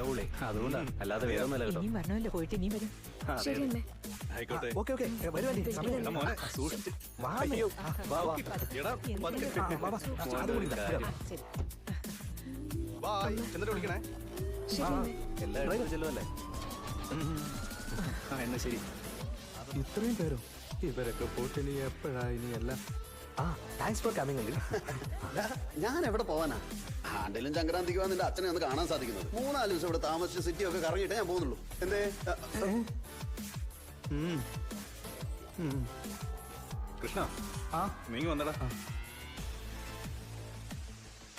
സെറ്റാവൂളേ, അതുകൊണ്ടാ, അല്ലാതെ വേറെ ഒന്നുമല്ല കേട്ടോ. ഇനിയും വരണമല്ലോ, പോയിട്ട് ഇനിയും വരും. ശരി അമ്മേ. ആയിക്കോട്ടെ. ഓക്കെ വരുവാണ്ടി എടാ മോനെ, സൂക്ഷിച്ച്. വാ അയ്യോ, വാ, വാ. എടാ, പതുക്കെ. ശരി. ബായ്. എന്നിട്ട് വിളിക്കണേ. ശരി അമ്മേ. എല്ലാവരും ചെല്ലുമല്ലേ? എന്നാ ശരി. ഇത്രയും പേരോ? ഇവരൊക്കെ പോയിട്ട് ഇനി എപ്പോഴാ ഇനിയല്ല. Thanks for coming uncle. ഞാൻ എവിടെ പോവാനാ? ആണ്ടിലും സംക്രാന്തിക്ക് നിന്റെ അച്ഛനെ ഒന്ന് കാണാൻ സാധിക്കുന്നത്. 4-5 ദിവസം ഇവിടെ താമസിച്ച് സിറ്റി ഒക്കെ കറങ്ങിയിട്ടേ ഞാൻ പോകുന്നുള്ളൂ. എന്തേ? കൃഷ്ണ, നീ വന്നടാ.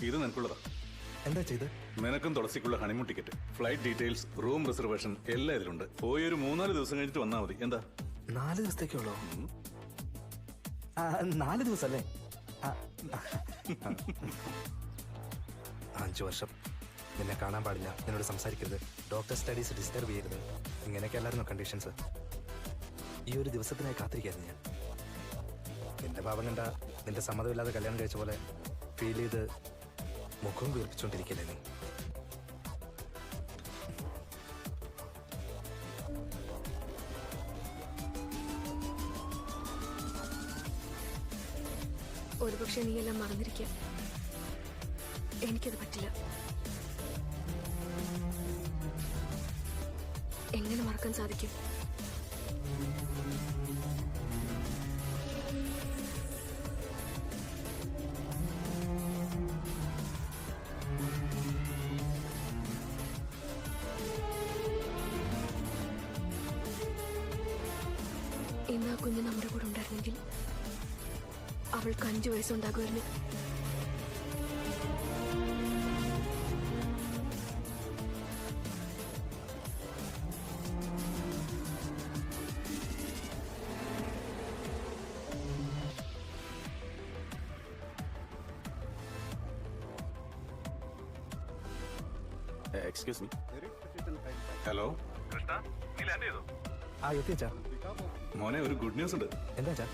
ഇത് നിനക്കുള്ളതാ. എന്താ ചെയ്ത്? നിനക്കും തുളസിക്കുള്ള honeymoon ticket, flight details, room reservation എല്ലാം ഇതിലുണ്ട്. പോയി ഒരു 3-4 ദിവസം കഴിഞ്ഞിട്ട് വന്നാൽ മതി. എന്താ? 4 ദിവസത്തേക്കുള്ളോ? 4 ദിവസല്ലേ? 5 വർഷം നിന്നെ കാണാൻ പാടില്ല, എന്നോട് സംസാരിക്കരുത്, ഡോക്ടർ സ്റ്റഡീസ് ഡിസ്റ്റർബ് ചെയ്യരുത്, ഇങ്ങനെയൊക്കെ അല്ലായിരുന്നു കണ്ടീഷൻസ്. ഈ ഒരു ദിവസത്തിനായി കാത്തിരിക്കായിരുന്നു ഞാൻ. നിന്റെ പാപം കണ്ട നിന്റെ സമ്മതമില്ലാതെ കല്യാണം കഴിച്ച പോലെ ഫീൽ ചെയ്ത് മുഖവും വീർപ്പിച്ചുകൊണ്ടിരിക്കല്ലേ നീ. ഒരുപക്ഷെ നീ എല്ലാം മറന്നിരിക്കാം. എനിക്കത് പറ്റില്ല. എങ്ങനെ മറക്കാൻ സാധിക്കും? ഇന്ന് ആ കുഞ്ഞ് നമ്മുടെ കൂടെ ഉണ്ടായിരുന്നെങ്കിൽ അവൾക്ക് 5 വയസ്സുണ്ടാകുമായിരുന്നു. Excuse me. ഹലോ കൃഷ്ണ, നീ ലാൻഡ് ചെയ്തോ? എത്തിയച്ചാ. മോനെ, ഒരു ഗുഡ് ന്യൂസ് ഉണ്ട്. എന്താ വെച്ചാ?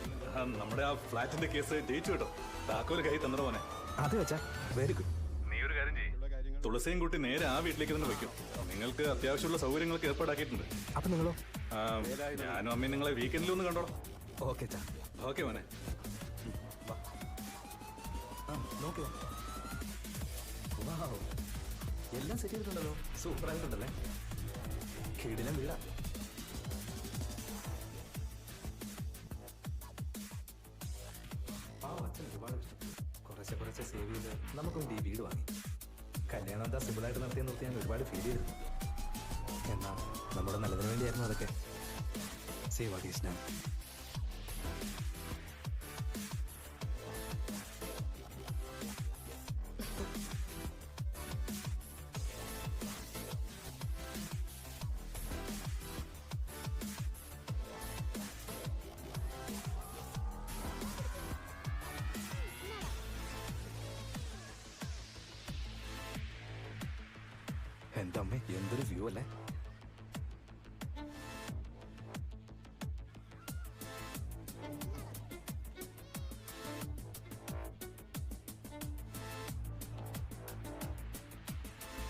നമ്മുടെ ആ ഫ്ലാറ്റിന്റെ കേസ് ജയിച്ചു കേട്ടോ. താക്കോല് കൈ തന്നട മോനെ. അത് വെച്ചാ വെരി ഗുഡ്. നീ ഒരു കാര്യം ചെയ്യും, തുളസിയും കൂട്ടി നേരെ ആ വീട്ടിലേക്ക് തന്നെ വയ്ക്കും. നിങ്ങൾക്ക് അത്യാവശ്യമുള്ള സൗകര്യങ്ങളൊക്കെ ഏർപ്പാടാക്കിയിട്ടുണ്ട്. അപ്പൊ നിങ്ങളോ? ഞാനും അമ്മയും നിങ്ങളെ വീക്കെൻഡിൽ ഒന്ന് കണ്ടോളാം. ഓക്കെ ചാ. ഓക്കെ മോനെ. നോക്കിയോ, എല്ലാം സെറ്റ് ചെയ്തിട്ടുണ്ടല്ലോ. സൂപ്പർ ആയിട്ടുണ്ടല്ലേ? കീടിലും വീടാ. അച്ഛൻ ഒരുപാട് കുറച്ച് സേവ് ചെയ്ത് നമുക്കൊന്ന് ഈ വീട് വാങ്ങി. കല്യാണം എന്താ സിമ്പിളായിട്ട് നടത്തിയ നിർത്തി ഞാൻ ഒരുപാട് ഫീൽ ചെയ്തിരുന്നു. എന്നാ നമ്മുടെ നല്ലതിന് വേണ്ടിയായിരുന്നു അതൊക്കെ. സേവ് ആട്ടീസ്നാ. എന്താ അമ്മേ, എന്തൊരു വ്യൂ അല്ലേ?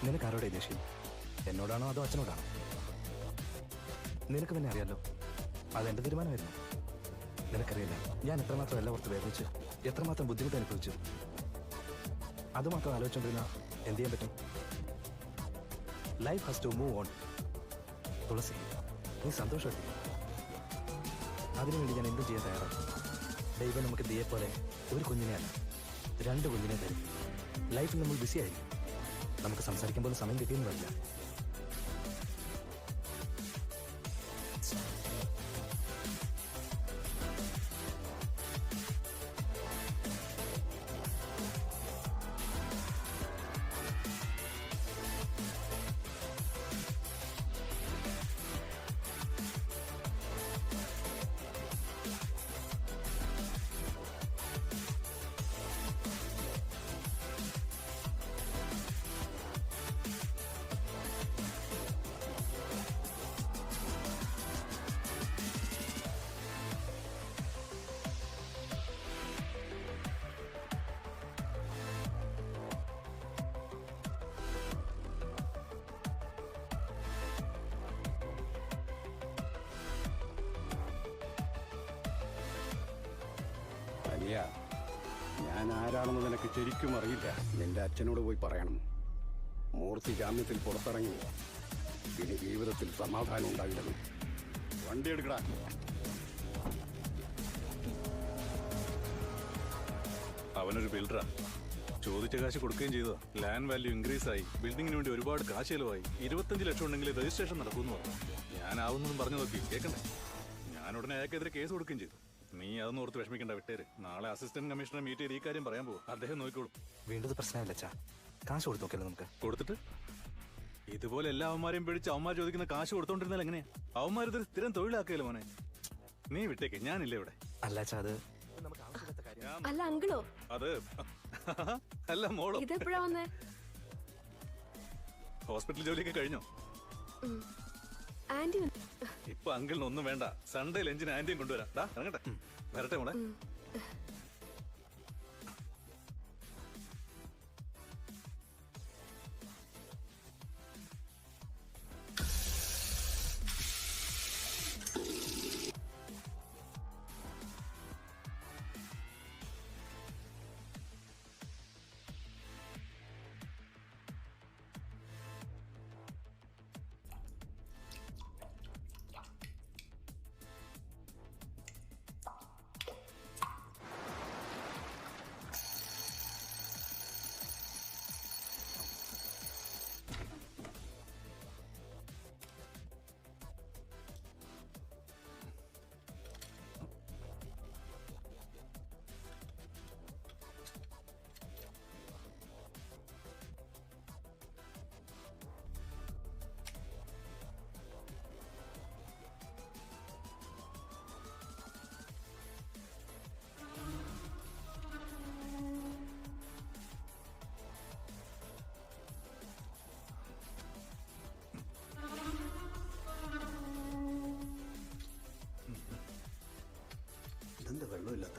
നിനക്ക് ആരോടെ ദേഷ്യം? എന്നോടാണോ അതോ അച്ഛനോടാണോ? നിനക്ക് തന്നെ അറിയാലോ, അതെന്റെ തീരുമാനമായിരുന്നു. നിനക്കറിയില്ല ഞാൻ എത്രമാത്രം എല്ലാം ഓർത്ത് വേദനിച്ചു, എത്രമാത്രം ബുദ്ധിമുട്ട് അനുഭവിച്ചു. അതുമാത്രം ആലോചിച്ചോണ്ടിരുന്ന എന്ത് ചെയ്യാൻ പറ്റും? Life has to move on. Thulasi, നീ സന്തോഷമായിട്ട് അതിനുവേണ്ടി ഞാൻ എന്തും ചെയ്യാൻ തയ്യാറാണ്. ദൈവം നമുക്ക് ദിയെ പോലെ ഒരു കുഞ്ഞിനെയല്ല 2 കുഞ്ഞിനെ തരും. ലൈഫിൽ നമ്മൾ ബിസി ആയിരിക്കും, നമുക്ക് സംസാരിക്കുമ്പോൾ സമയം കിട്ടിയെന്ന് വരില്ല. ഞാൻ ആരാണെന്ന് നിനക്ക് ശരിക്കും അറിയില്ല. നിന്റെ അച്ഛനോട് പോയി പറയണം. മൂർത്തി ജാമ്യത്തിൽ പുറത്തിറങ്ങി ഇനി ജീവിതത്തിൽ സമാധാനം ഉണ്ടാവില്ലെന്ന്. വണ്ടി എടുക്കടാ. അവനൊരു ബിൽഡറാ. ചോദിച്ച കാശ് കൊടുക്കുകയും ചെയ്തതാ. ലാൻഡ് വാല്യൂ ഇൻക്രീസ് ആയി, ബിൽഡിങ്ങിന് വേണ്ടി ഒരുപാട് കാശ് ചെലവായി. 25 ലക്ഷം ഉണ്ടെങ്കിൽ രജിസ്ട്രേഷൻ നടക്കുമെന്ന് പറഞ്ഞു. ഞാനാവുന്നതും പറഞ്ഞു നോക്കി, കേൾക്കണ്ടേ? ഞാൻ ഉടനെ അയാൾക്കെതിരെ കേസ് കൊടുക്കുകയും ചെയ്തു. നീ അതൊന്നും ഓർത്ത് വിഷമിക്കേണ്ട, വിട്ടേര്. നാളെ അസിസ്റ്റന്റ് കമ്മീഷണറെ മീറ്റ് ചെയ്ത് ഈ കാര്യം പറയാൻ പോകും. അദ്ദേഹം നോക്കിക്കോളും. വീണ്ടും പ്രശ്നമില്ല അച്ഛാ. കാശ് കൊടുത്തു നോക്കല്ലോ നമുക്ക്. കൊടുത്തിട്ട് ഇതുപോലെ എല്ലാ അവന്മാരെയും പിടിച്ച് അവന്മാർ ചോദിക്കുന്ന കാശ് കൊടുത്തോണ്ടിരുന്നാൽ എങ്ങനെയാ? അവന്മാരിത് സ്ഥിരം തൊഴിലാക്കിയല്ലോ മോനെ. നീ വിട്ടേക്ക്, ഞാനില്ല ഇവിടെ. അല്ല അച്ഛാ, അത് അല്ല അങ്കിളോ, അത് അല്ല മോളോ. ഇതെപ്പോഴാ വന്നേ? ഹോസ്പിറ്റൽ ജോലിയൊക്കെ കഴിഞ്ഞോ? ആന്റി ഇപ്പൊ അങ്കിളിന് ഒന്നും വേണ്ട. സൺഡേ ലഞ്ചിന് ആന്റിയും കൊണ്ടുവരാം. ഇറങ്ങട്ടെ, വരട്ടെ മോളെ. ഇതെന്താ വെള്ളമില്ലാത്ത?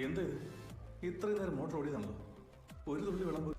എന്താ ഇത്? ഇത്രയും നേരം മോട്ടോർ ഓടിയതാണല്ലോ. ഒരു തുള്ളി വെള്ളം പോയി.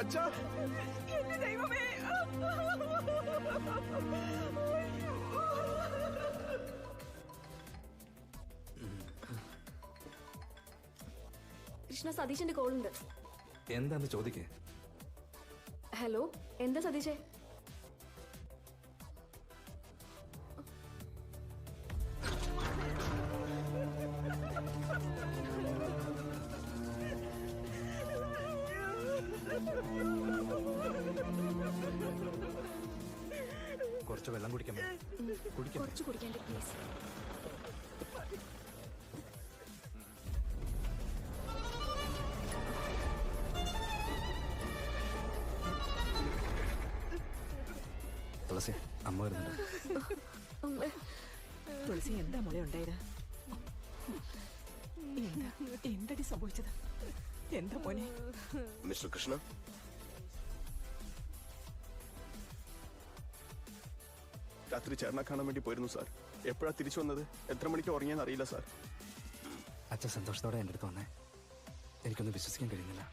അച്ഛാ, എന്റെ ദൈവമേ! കൃഷ്ണ, സതീശന്റെ കോളുണ്ട്. എന്താന്ന് ചോദിക്കേ. ഹലോ, എന്താ സതീശേ? കുറച്ച് വെള്ളം കുടിക്കാൻ കുടിക്കാം. കുറച്ച് കുടിക്കാൻ പ്ലീസ്. തുളസി എന്താ മോളെ ഉണ്ടായത്? എന്തടി സംഭവിച്ചത്? എന്താ മോനെ? മിസ്റ്റർ കൃഷ്ണ, രാത്രി ചേട്ടനെ കാണാൻ വേണ്ടി പോയിരുന്നു സാർ. എപ്പോഴാ തിരിച്ചു വന്നത്, എത്ര മണിക്ക് ഉറങ്ങിയെന്ന് അറിയില്ല സാർ. അച്ഛൻ സന്തോഷത്തോടെ എൻ്റെ അടുത്ത് വന്നേ. എനിക്കൊന്നും വിശ്വസിക്കാൻ കഴിയുന്നില്ല.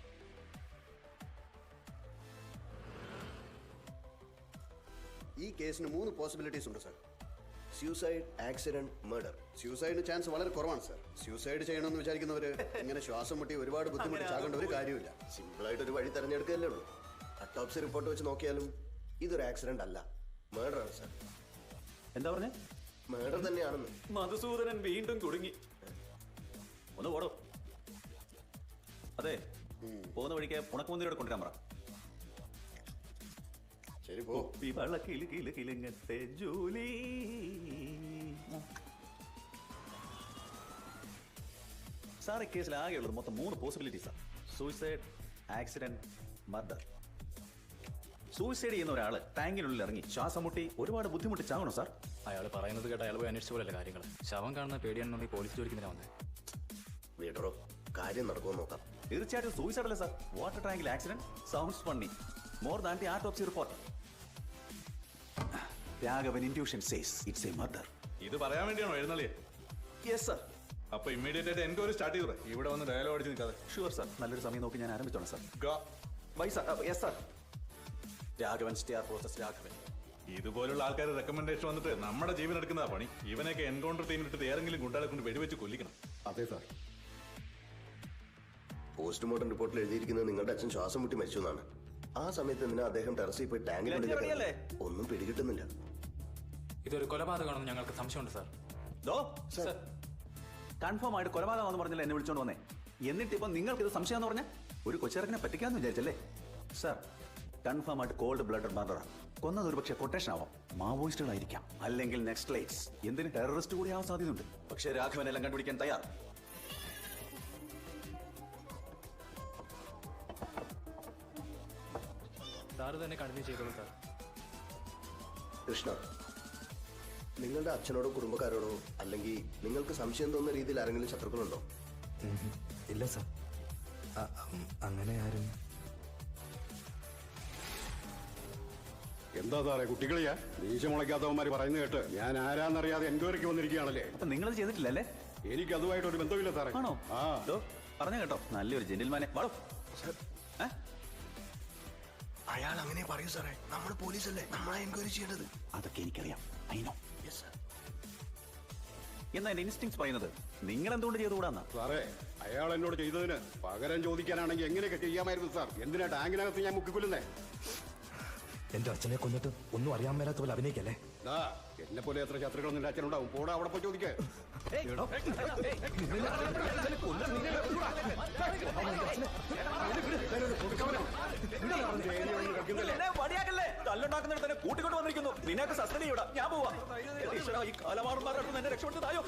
ഈ കേസിന് 3 പോസിബിലിറ്റീസ് ഉണ്ട് സാർ. Suicide, accident, murder. സ്യൂസൈഡിന് ചാൻസ് വളരെ കുറവാണ് സാർ. സ്യൂസൈഡ് ചെയ്യണമെന്ന് വിചാരിക്കുന്നവര് ഇങ്ങനെ ശ്വാസം മുട്ടി ഒരുപാട് ബുദ്ധിമുട്ട് ചാകേണ്ട ഒരു കാര്യമില്ല. സിമ്പിളായിട്ട് ഒരു വഴി തെരഞ്ഞെടുക്കുകയല്ലേ ഉള്ളൂ. അറ്റോപ്സി റിപ്പോർട്ട് വെച്ച് നോക്കിയാലും ഇതൊരു ആക്സിഡന്റ് അല്ല, മർഡർ ആണ് സാർ. എന്താ പറഞ്ഞേ? മർഡർ തന്നെയാണെന്ന്. മധുസൂദനൻ വീണ്ടും കുടുങ്ങി. ഒന്ന് പോടോ. അതെ, പോകുന്ന വഴിക്ക് പുണക്കുമന്തിരോട് കൊണ്ടുവരാൻ പറ. ശരി, പോ. കിളിങ്ങത്തെ ജോലി. സാർ, ഈ കേസിൽ ആകെയുള്ളത് മൊത്തം 3 പോസിബിലിറ്റീസാണ്: സൂയിസൈഡ്, ആക്സിഡന്റ്, മർഡർ. സൂയിസൈഡ് ചെയ്യുന്ന ഒരാള് ടാങ്കിനുള്ളിൽ ഇറങ്ങി ശ്വാസം മുട്ടി ഒരുപാട് ബുദ്ധിമുട്ടി ചാവണോ സാർ? അയാൾ പറയുന്നത് കേട്ട് അയാൾ പോയി അന്വേഷിച്ച പോലെയല്ല കാര്യങ്ങൾ. ശവം കാണുന്ന പേടിയാണെന്നുണ്ടെങ്കിൽ പോലീസ് ചോദിക്കുന്നതിനാ വന്നത്. വീടറോ, കാര്യം നടക്കുമെന്ന് നോക്കാം. തീർച്ചയായിട്ടും സൂയിസൈഡ് അല്ലേ സാർ. വാട്ടർ ടാങ്കിൽ accident sounds funny. More than the autopsy report. Raghavan intuition says it's a murder. ഇത് പറയാൻ വേണ്ടിയാണോ എഴുന്നള്ളിയെ? Yes sir. അപ്പൊ ഇമ്മീഡിയറ്റ് ആയിട്ട് എൻക്വയറി സ്റ്റാർട്ട് ചെയ്തു. ഇവിടെ വന്ന് ഡയലോഗ് അടിച്ച് നിൽക്കാതെ. Sure sir. നല്ലൊരു സമയം നോക്കി ഞാൻ ആരംഭിച്ചോളാം sir. Go. Why sir? Yes sir. Raghavan star process Raghavan. ഇതുപോലുള്ള ആൾക്കാർ റെക്കമെൻഡേഷൻ വന്നിട്ട് നമ്മുടെ ജീവൻ എടുക്കുന്നതാ പണി. ഇവനൊക്കെ എൻകൗണ്ടർ ടീമിലിട്ട് ഏതെങ്കിലും ഗുണ്ടാളെ കൊണ്ട് വെടിവെച്ച് കൊല്ലിക്കണം. അതെ സാർ. പോസ്റ്റ്മോർട്ടം റിപ്പോർട്ടിൽ എഴുതിയിരിക്കുന്നത് നിങ്ങളുടെ അച്ഛൻ ശ്വാസം മുട്ടി മരിച്ചു എന്നാണ്. ആ സമയത്ത് എന്തിനാ അദ്ദേഹം ടെറസിൽ പോയി ടാങ്കിൽ ഒന്നും പിടികിട്ടുന്നില്ല. ഇതൊരു കൊലപാതകമാണെന്ന് ഞങ്ങൾക്ക് സംശയമുണ്ട് സാർ. കൺഫേം ആയിട്ട് കൊലപാതകമാണെന്ന് പറഞ്ഞാൽ എന്നെ വിളിച്ചോണ്ട് വന്നേ. എന്നിട്ട് ഇപ്പൊ നിങ്ങൾക്ക് ഇത് സംശയം എന്ന് പറഞ്ഞാൽ ഒരു കൊച്ചിറക്കിനെ പറ്റിക്കാന്ന് വിചാരിച്ചല്ലേ സാർ? കൺഫേം ആയിട്ട് കോൾഡ് ബ്ലഡഡ് മർഡറാണ്. കൊന്നത് ഒരു പക്ഷേ കൊട്ടേഷൻ ആവാം, മാവോയിസ്റ്റുകളായിരിക്കാം, അല്ലെങ്കിൽ നെക്സ്റ്റ് ലൈറ്റ്സ്, എന്തിന് ടെററിസ്റ്റ് കൂടി ആവാൻ സാധ്യതയുണ്ട്. പക്ഷേ രാഘവനെല്ലാം കണ്ടുപിടിക്കാൻ തയ്യാർ. സാറ് തന്നെ കണ്ടിന്യൂ ചെയ്തോളൂ സാർ. കൃഷ്ണ, നിങ്ങളുടെ അച്ഛനോടോ കുടുംബക്കാരോടോ അല്ലെങ്കിൽ നിങ്ങൾക്ക് സംശയം തോന്നുന്ന രീതിയിൽ ആരെങ്കിലും ശത്രുക്കളുണ്ടോ? ഇല്ല സാർ, അങ്ങനെ ആരും. എന്താ സാറേ കുട്ടികളിയാ? മീശ മുളയ്ക്കാത്തവന്മാര് പറയുന്നത് കേട്ട് ഞാൻ ആരാന്നറിയാതെ എൻക്വയറിക്ക് വന്നിരിക്കുകയാണല്ലേ. അപ്പൊ നിങ്ങളത് ചെയ്തിട്ടില്ലല്ലേ? എനിക്ക് അതുമായിട്ടൊരു ബന്ധമില്ല സാറേ. ആണോ? ആ, പറഞ്ഞു കേട്ടോ, നല്ലൊരു ജെന്റിൽമാനെ. വാടോ. അയാൾ അങ്ങനെ പറയൂ സാറേ. നമ്മൾ പോലീസല്ലേ, നമ്മളെ എൻക്വയറി ചെയ്യേണ്ടത്. അതൊക്കെ എനിക്കറിയാം. I know. എന്നാ എന്റെ ഇൻസ്റ്റിങ്സ് പറയുന്നത് നിങ്ങൾ എന്തുകൊണ്ട് ചെയ്തുകൂടാന്നാ? സാറേ, അയാൾ എന്നോട് ചെയ്തതിന് പകരം ചോദിക്കാനാണെങ്കിൽ എങ്ങനെയൊക്കെ ചെയ്യാമായിരുന്നു സാർ. എന്തിനാ ടാങ്കിനകത്ത് ഞാൻ മുക്കിക്കൊല്ലുന്നേ? എന്റെ അച്ഛനെ കൊന്നിട്ട് ഒന്നും അറിയാൻ മേലാത്ത പോലെ അഭിനയിക്കല്ലേ. എന്നെ പോലെ എത്ര ശത്രുക്കൾ നിന്റെ അച്ഛനുണ്ടാവും. പോടാ, അവിടെ പോയി ചോദിക്കേ. തല്ലുണ്ടാക്കുന്നിടത്ത് തന്നെ കൂട്ടിക്കൊണ്ട് വന്നിരിക്കുന്നു. നിനക്ക് സസ്പെൻഡ് ചെയ്യൂടാ. ഞാൻ പോവാ. ഈ കാലമാറുമാരുടെ എന്നെ രക്ഷപ്പെടുത്തതായോ?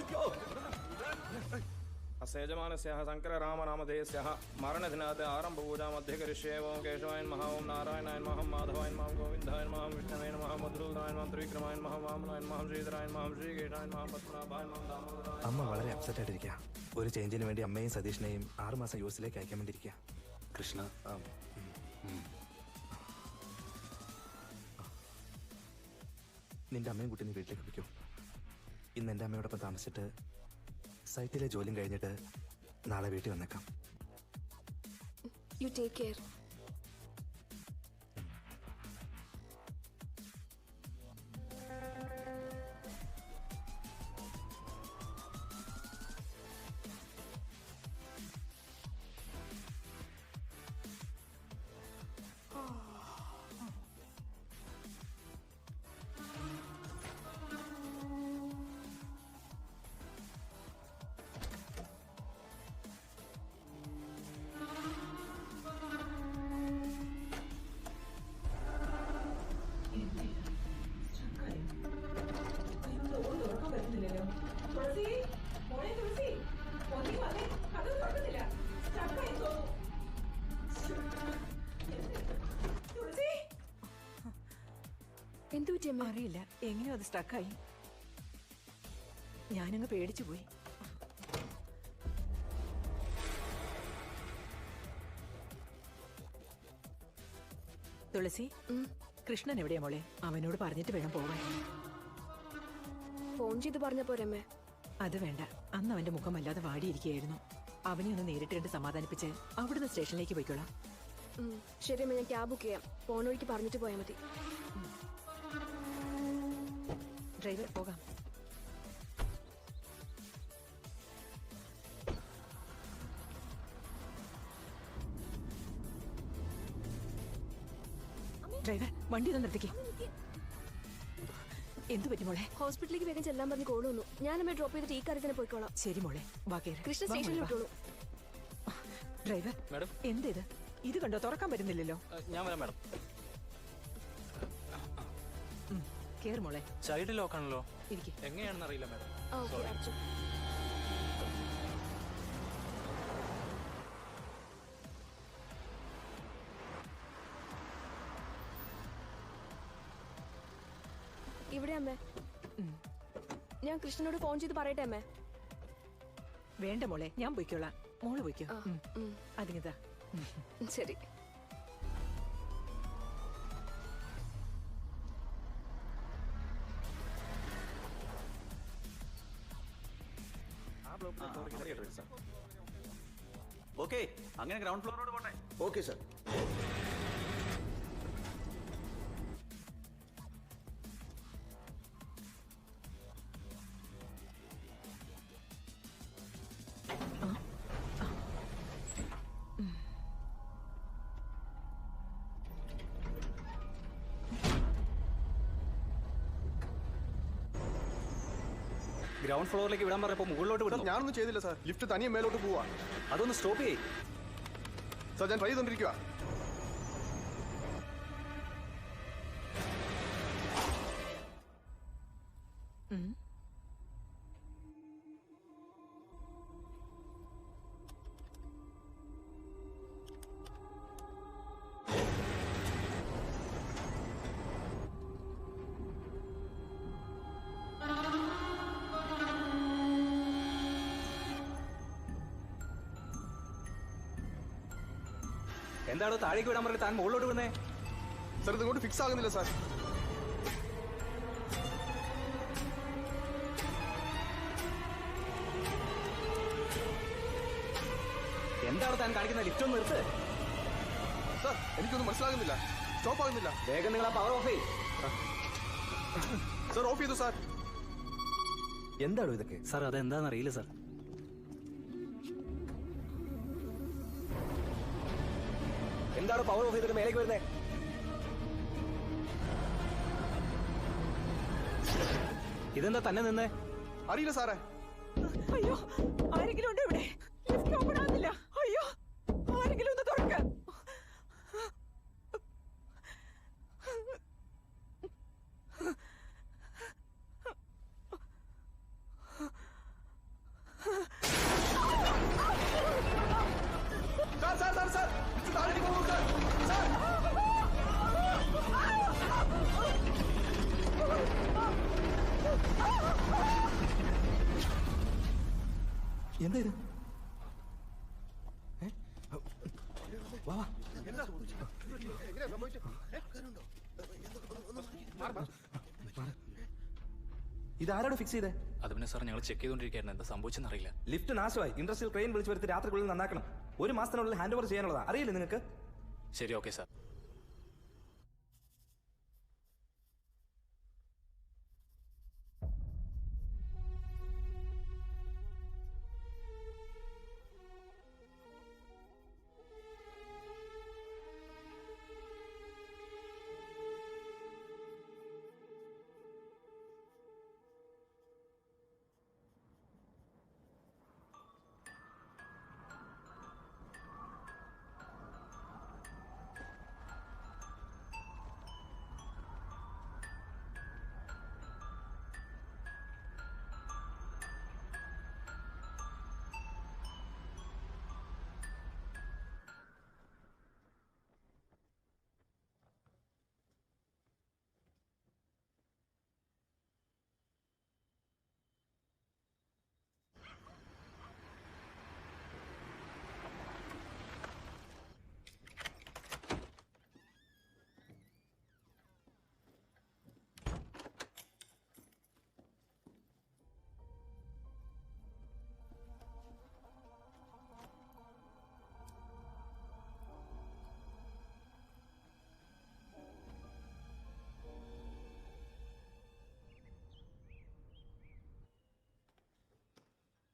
അസേജമാനസ്യ ശങ്കരരാമനാമധേയസ്യ മരണദിനാത് ആരംഭപൂജാമധ്യകരിഷ്യേ. ഓം കേശവായൻ മഹാ, ഓം നാരായണായൻ മഹം, മാധവായൻ മഹം, ഗോവിന്ദായൻ മഹം, വിഷ്ണവേൻ മഹം, മധുരൂദായൻ മഹം, ത്രിവിക്രമായൻ മഹം, വാമനായൻ മഹം, ശ്രീധരായൻ മഹം, ശ്രീകേശായൻ മഹം, പത്മനാഭായൻ മഹം, ദാമോദരായൻ. അമ്മ വളരെ അപ്സെറ്റ് ആയിട്ടിരിക്കുക. ഒരു ചേഞ്ചിന് വേണ്ടി അമ്മയും സതീഷിനെയും 6 മാസം യൂസിലേക്ക് അയക്കാൻ വേണ്ടിയിരിക്കുക. കൃഷ്ണ, നിന്റെ അമ്മയും കുട്ടി നീ വീട്ടിലേക്ക് വിളിക്കൂ. ഇന്ന് എൻ്റെ അമ്മയോടൊപ്പം താമസിച്ചിട്ട് സൈറ്റിലെ ജോലിയും കഴിഞ്ഞിട്ട് നാളെ വീട്ടിൽ വന്നേക്കാം. You take care. പറ്റിയമ്മ? അറിയില്ല, എങ്ങനെയോ അത് സ്റ്റക്കായി. ഞാനങ്ങ് പേടിച്ചു പോയി. തുളസി, കൃഷ്ണൻ എവിടെയാ മോളെ? അവനോട് പറഞ്ഞിട്ട് വേണം പോവാൻ. ഫോൺ ചെയ്ത് പറഞ്ഞ പോരമ്മേ? അത് വേണ്ട, അന്ന് അവന്റെ മുഖം വല്ലാതെ വാടിയിരിക്കുകയായിരുന്നു. അവനെ ഒന്ന് നേരിട്ട് കണ്ട് സമാധാനിപ്പിച്ച് അവിടുന്ന് സ്റ്റേഷനിലേക്ക് പോയിക്കോളാം. ശരി അമ്മ, ഞാൻ ക്യാബ് ബുക്ക് ചെയ്യാം. ഫോൺ വഴിക്ക് പറഞ്ഞിട്ട് പോയാൽ മതി. ഡ്രൈവർ, പോകാം. ഡ്രൈവർ, വണ്ടി ഒന്ന് നിർത്തിക്കേ. എന്തു പറ്റി മോളെ? ഹോസ്പിറ്റലിലേക്ക് വേഗം ചെല്ലാൻ പറഞ്ഞ് കോൾ വന്നു. ഞാൻ അമ്മ ഡ്രോപ്പ് ചെയ്തിട്ട് ഈ കാര്യത്തിന് പോയിക്കോളാം. ശരി മോളെ, വാ കേറ്. കൃഷ്ണ വാ മോളെ, സ്റ്റേഷനിൽ വാ. വിട്ടോളൂ. ഡ്രൈവർ, മാഡം, എന്തേത്? ഇത് കണ്ടോ, തുറക്കാൻ പറ്റുന്നില്ലല്ലോ. ഞാൻ വരാം മാഡം. കേറ് മോളെ. സൈഡ് ലോക്കാണല്ലോ. ഇരിക്കെ. എങ്ങനെയാണെന്ന് അറിയില്ല മാഡം. ഓക്കെ അർജുൻ. ഇവിടെ അമ്മേ. ഞാൻ കൃഷ്ണനോട് ഫോൺ ചെയ്ത് പറയട്ടെ അമ്മേ? വേണ്ട മോളെ, ഞാൻ പോയിക്കോളാം. മോള് പോയിക്കോ. അതിങ്ങതാ. ശരി. ഓക്കെ, അങ്ങനെ ഗ്രൗണ്ട് ഫ്ലോറിനോട് പോട്ടെ. Okay sir. ഗ്രൗണ്ട് ഫ്ലോറിലേക്ക് വിടാൻ പറഞ്ഞപ്പോൾ മുകളിലോട്ട് വിടുന്നു. ഞാനൊന്നും ചെയ്തില്ല സാർ. ലിഫ്റ്റ് തനിയെ മേലോട്ട് പോവാ. അതൊന്ന് സ്റ്റോപ്പ് ചെയ്യേ. സാർ, ഞാൻ ട്രൈ ചെയ്തോണ്ടിരിക്കുക. എന്താണോ താഴേക്ക് വിടാൻ പറഞ്ഞത് താൻ മുകളിലോട്ട് വിടുന്നേ? സാർ, ഇതുകൊണ്ട് ഫിക്സ് ആകുന്നില്ല സാർ. എന്താണ് താൻ കാണിക്കുന്ന? ലിഫ്റ്റ് ഒന്ന് നിർത്ത്. സാർ, എനിക്കൊന്നും മനസ്സിലാകുന്നില്ല. സ്റ്റോപ്പ് ആകുന്നില്ല. വേഗം നിങ്ങൾ ആ പവർ ഓഫ് ചെയ്യ്. സാർ, ഓഫ് ചെയ്തു സാർ. എന്താണോ ഇതൊക്കെ? സാർ, അതെന്താണെന്ന് അറിയില്ല സാർ. എന്താണ് പവർ ഓഫ് ചെയ്തിട്ട് മേലേക്ക് വരുന്നേ? ഇതെന്താ തന്നെ നിന്നേ? അറിയില്ല സാറേ. അയ്യോ, ആരെങ്കിലും ഉണ്ടോ ഇവിടെ? ലിഫ്റ്റ് ഓപ്പൺ ആകുന്നില്ല. അയ്യോ, ആരെങ്കിലും ഒന്ന് തുറക്ക. Sir, sir, sir, sir, lift താഴേക്ക് പോകും സാർ. സാർ, എന്താ ഇത്? വാ, വാ. ഇതാരോട് ഫിക്സ് ചെയ്തേ? അത് പിന്നെ സാർ, ഞങ്ങൾ ചെക്ക് ചെയ്തുകൊണ്ടിരിക്കുകയായിരുന്നു. എന്താ സംഭവിച്ചെന്നറിയില്ല. ലിഫ്റ്റ് നാശമായി. ഇൻഡസ്ട്രിയൽ ക്രെയിൻ വിളിച്ചു വരുത്തി രാത്രിക്കുള്ളിൽ നന്നാക്കണം. 1 മാസത്തിനുള്ളിൽ ഹാൻഡ് ഓവർ ചെയ്യാനുള്ളതാ. അറിയില്ലേ നിങ്ങൾക്ക്? ശരി, ഓക്കെ സാർ.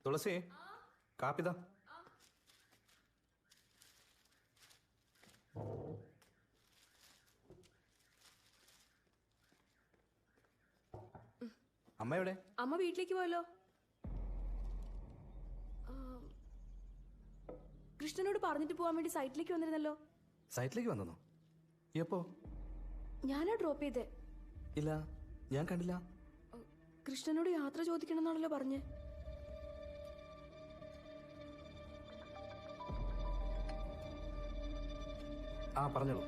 തുളസി കാപ്പിതാ. അമ്മ എവിടെ? അമ്മ വീട്ടിലേക്ക് പോയല്ലോ. കൃഷ്ണനോട് പറഞ്ഞിട്ട് പോവാൻ വേണ്ടി സൈറ്റിലേക്ക് വന്നിരുന്നല്ലോ. സൈറ്റിലേക്ക് വന്നോ? എപ്പോ? ഞാനാ ഡ്രോപ്പ് ചെയ്തേ. ഇല്ല, ഞാൻ കണ്ടില്ല. കൃഷ്ണനോട് യാത്ര ചോദിക്കണം എന്നാണല്ലോ പറഞ്ഞേ. ആ പറഞ്ഞോളൂ.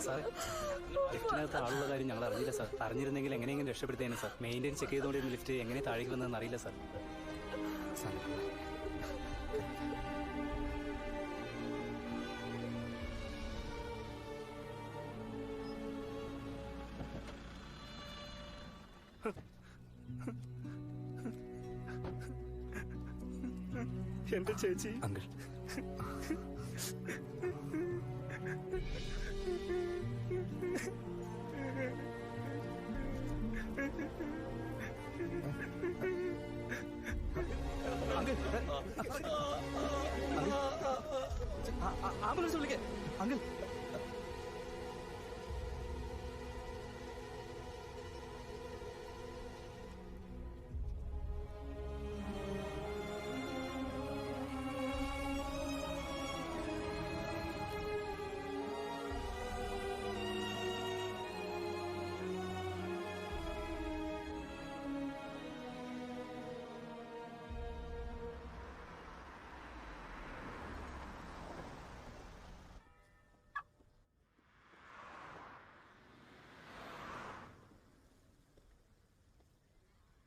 സാറേ ലിഫ്റ്റിനകത്ത് ആളുള്ള കാര്യം ഞങ്ങൾ അറിഞ്ഞില്ല സാർ. അറിഞ്ഞിരുന്നെങ്കിൽ എങ്ങനെയെങ്കിലും രക്ഷപ്പെടുത്തേനെ സാർ. മെയിൻറ്റെയിൻ ചെക്ക് ചെയ്തുകൊണ്ടിരുന്ന ലിഫ്റ്റ് എങ്ങനെ താഴേക്ക് വന്നതെന്ന് അറിയില്ല സാർ. എന്റെ ചേച്ചി. അങ്കിൾ ആംബുലൻസ് വിളിക്കേ. അങ്കിൾ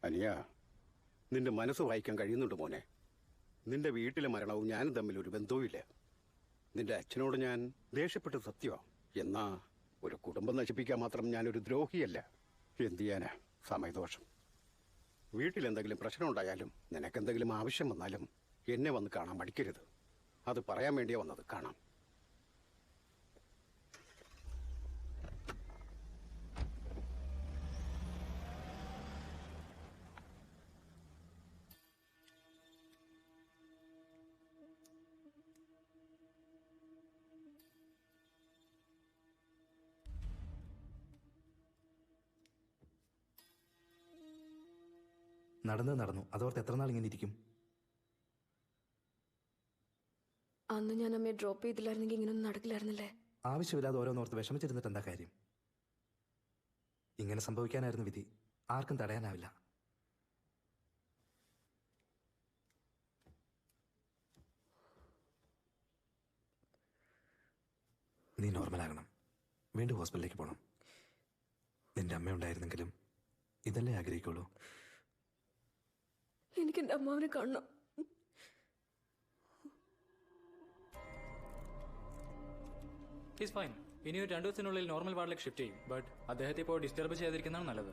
അനിയ, നിന്റെ മനസ്സ് വായിക്കാൻ കഴിയുന്നുണ്ട് മോനെ. നിന്റെ വീട്ടിലെ മരണവും ഞാനും തമ്മിൽ ഒരു ബന്ധവുമില്ല. നിന്റെ അച്ഛനോട് ഞാൻ ദേഷ്യപ്പെട്ടത് സത്യമാണ്. എന്നാ ഒരു കുടുംബം നശിപ്പിക്കാൻ മാത്രം ഞാനൊരു ദ്രോഹിയല്ല. എന്ത് ചെയ്യാനാ, സമയദോഷം. വീട്ടിലെന്തെങ്കിലും പ്രശ്നം ഉണ്ടായാലും നിനക്കെന്തെങ്കിലും ആവശ്യം വന്നാലും എന്നെ വന്ന് കാണാൻ മടിക്കരുത്. അത് പറയാൻ വേണ്ടിയാ വന്നത്. കാണാം. നടന്നു. അതോർത്ത് എത്ര നാൾ ഇങ്ങനെ ഇരിക്കും? അന്ന് ഞാൻ അമ്മയെ ഡ്രോപ്പ് ചെയ്തില്ലായിരുന്നെങ്കിൽ ഇങ്ങനൊന്നും നടക്കില്ലായിരുന്നല്ലേ. ആവശ്യമില്ലാതെ ഓരോന്നോർത്ത് വിഷമിച്ചിരുന്നിട്ട് എന്താ കാര്യം? ഇങ്ങനെ സംഭവിക്കാനായിരുന്നു വിധി. ആർക്കും തടയാനാവില്ല. നീ നോർമലാകണം. വീണ്ടും ഹോസ്പിറ്റലിലേക്ക് പോകണം. നിന്റെ അമ്മ ഉണ്ടായിരുന്നെങ്കിലും ഇതല്ലേ ആഗ്രഹിക്കുള്ളൂ? എനിക്ക് എൻ്റെ അമ്മാവനെ കാണണം. Is fine. ഇനി ഒരു 2 ദിവസത്തിനുള്ളിൽ നോർമൽ വാർഡിലേക്ക് ഷിഫ്റ്റ് ചെയ്യും. ബട്ട് അദ്ദേഹത്തെ ഇപ്പോൾ ഡിസ്റ്റർബ് ചെയ്യാതിരിക്കുന്നതാണ് നല്ലത്.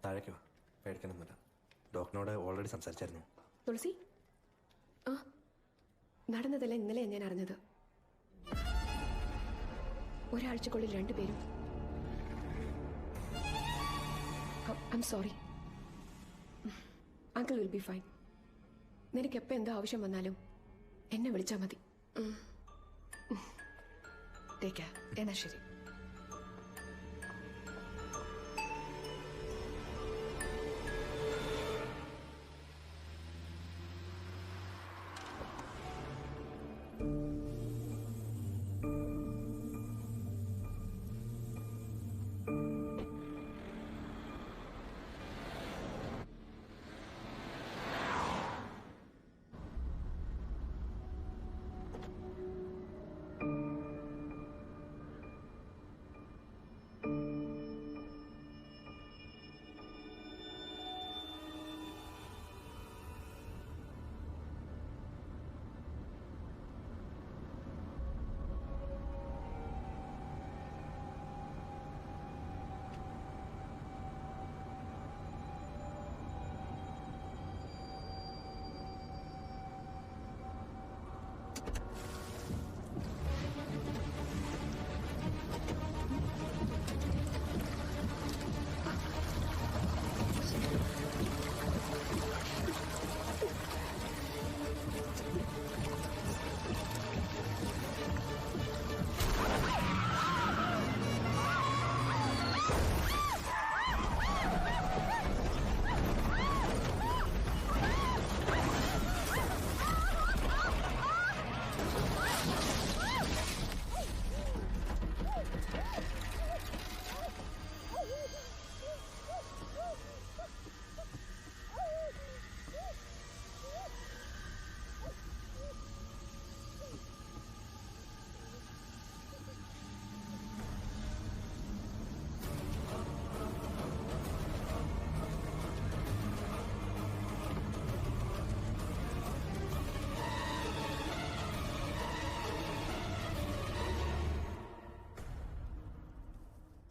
താഴേക്ക് വാ. പേടിക്കണമെന്നില്ല. ഡോക്ടറിനോട് ഓൾറെഡി സംസാരിച്ചായിരുന്നു. തുളസി, ആ നടന്നതെല്ലാം ഇന്നലെയാണ് ഞാൻ അറിഞ്ഞത്. ഒരാഴ്ചക്കുള്ളിൽ 2 പേരും. I'm sorry. Uncle will be fine. നിനക്ക് എപ്പോൾ എന്താ ആവശ്യം വന്നാലും എന്നെ വിളിച്ചാൽ മതി. Take care. എന്നാ ശരി.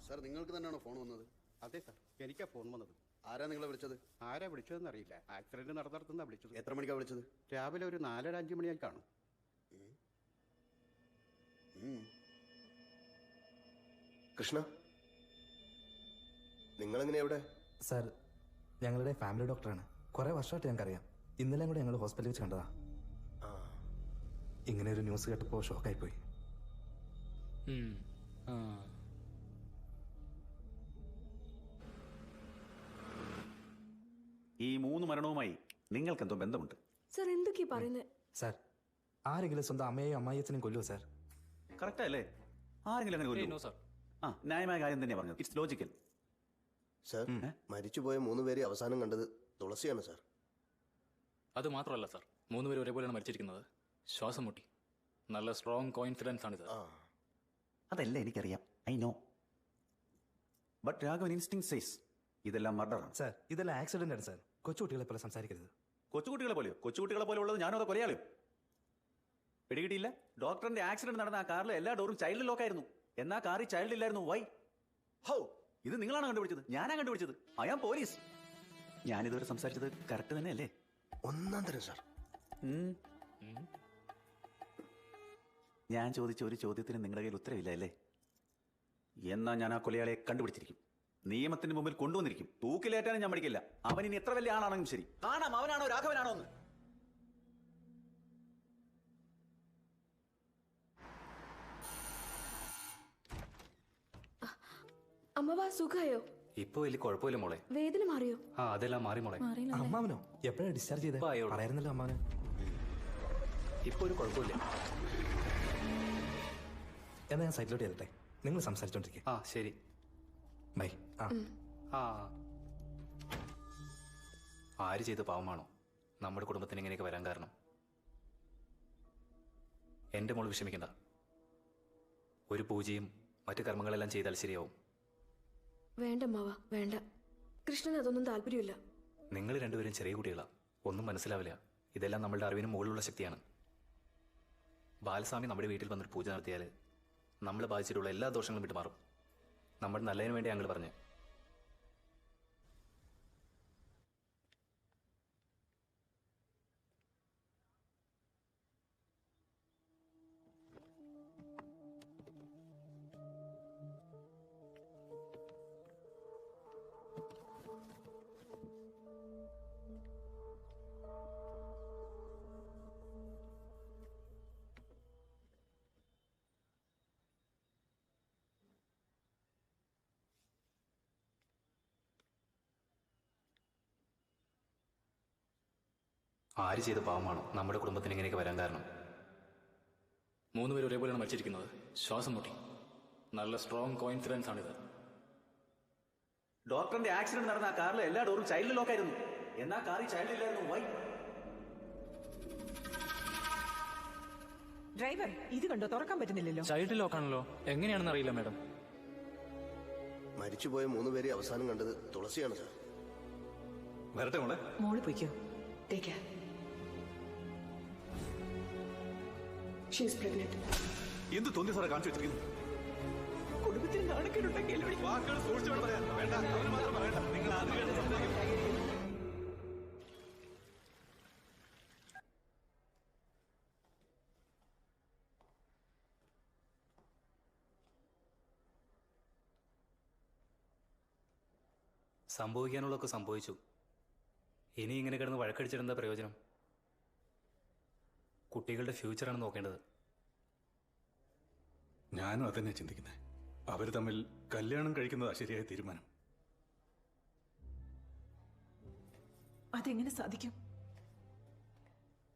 സാർ നിങ്ങൾക്ക് തന്നെയാണോ ഫോൺ വന്നത്? അതെ സാർ, എനിക്കാ ഫോൺ വന്നത്. ആരാ നിങ്ങളെ വിളിച്ചത്? ആരാ വിളിച്ചതെന്ന് അറിയില്ല. ആക്സിഡന്റ് നടന്നിടത്തുനിന്നാ വിളിച്ചത്. എത്ര മണിക്കാണ് വിളിച്ചത്? രാവിലെ ഒരു 4:30-5 മണിയായി കാണും. കൃഷ്ണ, നിങ്ങളെങ്ങനെ എവിടെ? സാർ, ഞങ്ങളുടെ ഫാമിലി ഡോക്ടറാണ്. കുറേ വർഷമായിട്ട് ഞങ്ങൾക്കറിയാം. ഇന്നലെ കൂടെ ഞങ്ങൾ ഹോസ്പിറ്റലിൽ വെച്ച് കണ്ടതാ. ഇങ്ങനെ ഒരു ന്യൂസ് കേട്ടപ്പോൾ ഷോക്കായിപ്പോയി. ഈ 3 മരണവുമായി നിങ്ങൾക്കെന്തോ ബന്ധമുണ്ട്? സർ എന്തൊക്കെയാ പറയുന്നത്? സാർ, ആരെങ്കിലും സ്വന്തം അമ്മയെയും അമ്മായിയച്ഛനെയും കൊല്ലുമോ സാർ? കറക്റ്റ് അല്ലേ? ആരെങ്കിലും അങ്ങനെ കൊല്ലുമോ? ആ, ന്യായമായ കാര്യം തന്നെയാണ് പറഞ്ഞത്. It's logical. സാർ, മരിച്ചുപോയ 3 പേരെ അവസാനം കണ്ടത് തുളസിയാണ് സാർ. അത് മാത്രമല്ല സാർ, 3 പേര് ഒരേപോലെയാണ് മരിച്ചിരിക്കുന്നത്. ശ്വാസം മുട്ടി. നല്ല സ്ട്രോങ് കോയിൻസിഡൻസ് ആണ് സാർ. അതല്ല എനിക്കറിയാം, I know. But Raghavan instinct says ഇതെല്ലാം മർഡറാണ്. സാർ, ഇതെല്ലാം ആക്സിഡന്റ് ആണ് സാർ. കൊച്ചുകുട്ടികളെ പോലെ സംസാരിക്കരുത്. കൊച്ചുകുട്ടികളെ പോലെയോ? കൊച്ചുകുട്ടികളെ പോലെ ഉള്ളത് ഞാനോ അതോ കൊലയാളിയോ? പിടികിട്ടിയില്ല. ഡോക്ടറിന്റെ ആക്സിഡന്റ് നടന്ന ആ കാറിലെ എല്ലാ ഡോറും ചൈൽഡ് ലോക്കായിരുന്നു. എന്നാ കാറിൽ ചൈൽഡ് ഇല്ലായിരുന്നു. വൈ? ഹൗ? ഇത് നിങ്ങളാണ് കണ്ടുപിടിച്ചത്? ഞാനാ കണ്ടുപിടിച്ചത്. I am police. ഞാനിതുവരെ സംസാരിച്ചത് കറക്റ്റ് തന്നെയല്ലേ? ഒന്നാം തരം സാർ. ഞാൻ ചോദിച്ച ഒരു ചോദ്യത്തിന് നിങ്ങളുടെ കയ്യിൽ ഉത്തരവില്ല അല്ലേ? എന്നാ ഞാൻ ആ കൊലയാളിയെ കണ്ടുപിടിച്ചിരിക്കും. നിയമത്തിന് മുമ്പിൽ കൊണ്ടുവന്നിരിക്കും. തൂക്കിലേറ്റാനും ഞാൻ പഠിക്കില്ല. അവൻ ഇനി എത്ര വലിയ ആളാണെങ്കിലും ശരി. കാണാം അവനാണോ രാഘവനാണോ എന്ന്. അമ്മവാ, സുഖായോ? ഇപ്പൊ വലിയ കുഴപ്പമില്ല മോളെ. വേദന മാറിയോ? ആ, അതെല്ലാം മാറി മോളെ. അമ്മാവനോ? എപ്പോഴാണ് ഡിസ്ചാർജ് ചെയ്തത്? പറയായിരുന്നല്ലോ അമ്മാവന്. ഇപ്പൊ ഒരു കുഴപ്പമില്ല. എന്നാ ഞാൻ സൈറ്റിലോട്ട് ചെയ്തട്ടെ. നിങ്ങൾ സംസാരിച്ചോണ്ടിരിക്കുക. ആ, ശരി. ബൈ. ആ, ആര് ചെയ്ത പാവമാണോ നമ്മുടെ കുടുംബത്തിന് ഇങ്ങനെയൊക്കെ വരാൻ കാരണം? എന്റെ മോൾ വിഷമിക്കണ്ട. ഒരു പൂജയും മറ്റു കർമ്മങ്ങളെല്ലാം ചെയ്താൽ ശരിയാവും. വേണ്ട അമ്മാവാ, വേണ്ട. കൃഷ്ണന് അതൊന്നും താല്പര്യമില്ല. നിങ്ങൾ രണ്ടുപേരും ചെറിയ കുട്ടികളാ, ഒന്നും മനസ്സിലാവില്ല. ഇതെല്ലാം നമ്മളുടെ അറിവിന് മുകളിലുള്ള ശക്തിയാണ്. ബാലസ്വാമി നമ്മുടെ വീട്ടിൽ വന്നൊരു പൂജ നടത്തിയാൽ നമ്മളെ ബാധിച്ചിട്ടുള്ള എല്ലാ ദോഷങ്ങളും വിട്ടുമാറും. നമ്മുടെ നല്ലതിന് വേണ്ടി ഞങ്ങൾ പറഞ്ഞു. ആര് ചെയ്ത പാവമാണോ നമ്മുടെ കുടുംബത്തിന് ഇങ്ങനെയൊക്കെ വരാൻ കാരണം? 3 പേര് ഒരേപോലെയാണ് മരിച്ചിരിക്കുന്നത്. ശ്വാസം മുട്ടി. നല്ല സ്ട്രോങ് കോയിൻസിഡൻസ് ആണിത്. ഡോക്ടറിന്റെ ആക്സിഡന്റ് നടന്ന ആ കാറിലെ എല്ലാ ഡോറും ചൈൽഡ് ലോക്കായിരുന്നു. എന്നാ കാറിൽ ചൈൽഡ് ഇല്ലായിരുന്നു. വൈ? ഡ്രൈവർ, ഇത് കണ്ടോ? തുറക്കാൻ പറ്റുന്നില്ലല്ലോ. ചൈൽഡ് ലോക്കാണല്ലോ. എങ്ങനെയാണെന്ന് അറിയില്ല മാഡം. മരിച്ചുപോയ 3 പേരെ അവസാനം കണ്ടത് തുളസിയാണ് സാർ. വരട്ടെ മോളെ. മോള് പൊയ്ക്കോ. Take care. She is pregnant. എന്ത് തോന്നി സാറെ കാണിച്ചു വെച്ചിരിക്കുന്നു? കുടുംബത്തിന് നാണക്കേടുണ്ടെങ്കിൽ വാക്കുകൾ സൂക്ഷിച്ചു വേണം പറയാൻ. വേണ്ട, അവന് മാത്രം പറയണ്ട. നിങ്ങൾ ആദ്യം സംഭവിക്കാനുള്ളതൊക്കെ സംഭവിച്ചു. ഇനി ഇങ്ങനെ കിടന്ന് വഴക്കടിച്ചിരുന്ന പ്രയോജനം? കുട്ടികളുടെ ഫ്യൂച്ചറാണ് നോക്കേണ്ടത്. ഞാനും അതന്നെ ചിന്തിക്കുന്നത്. അവർ തമ്മിൽ കല്യാണം കഴിക്കുന്നതാ ശരിയായ തീരുമാനം. അതെങ്ങനെ സാധിക്കും?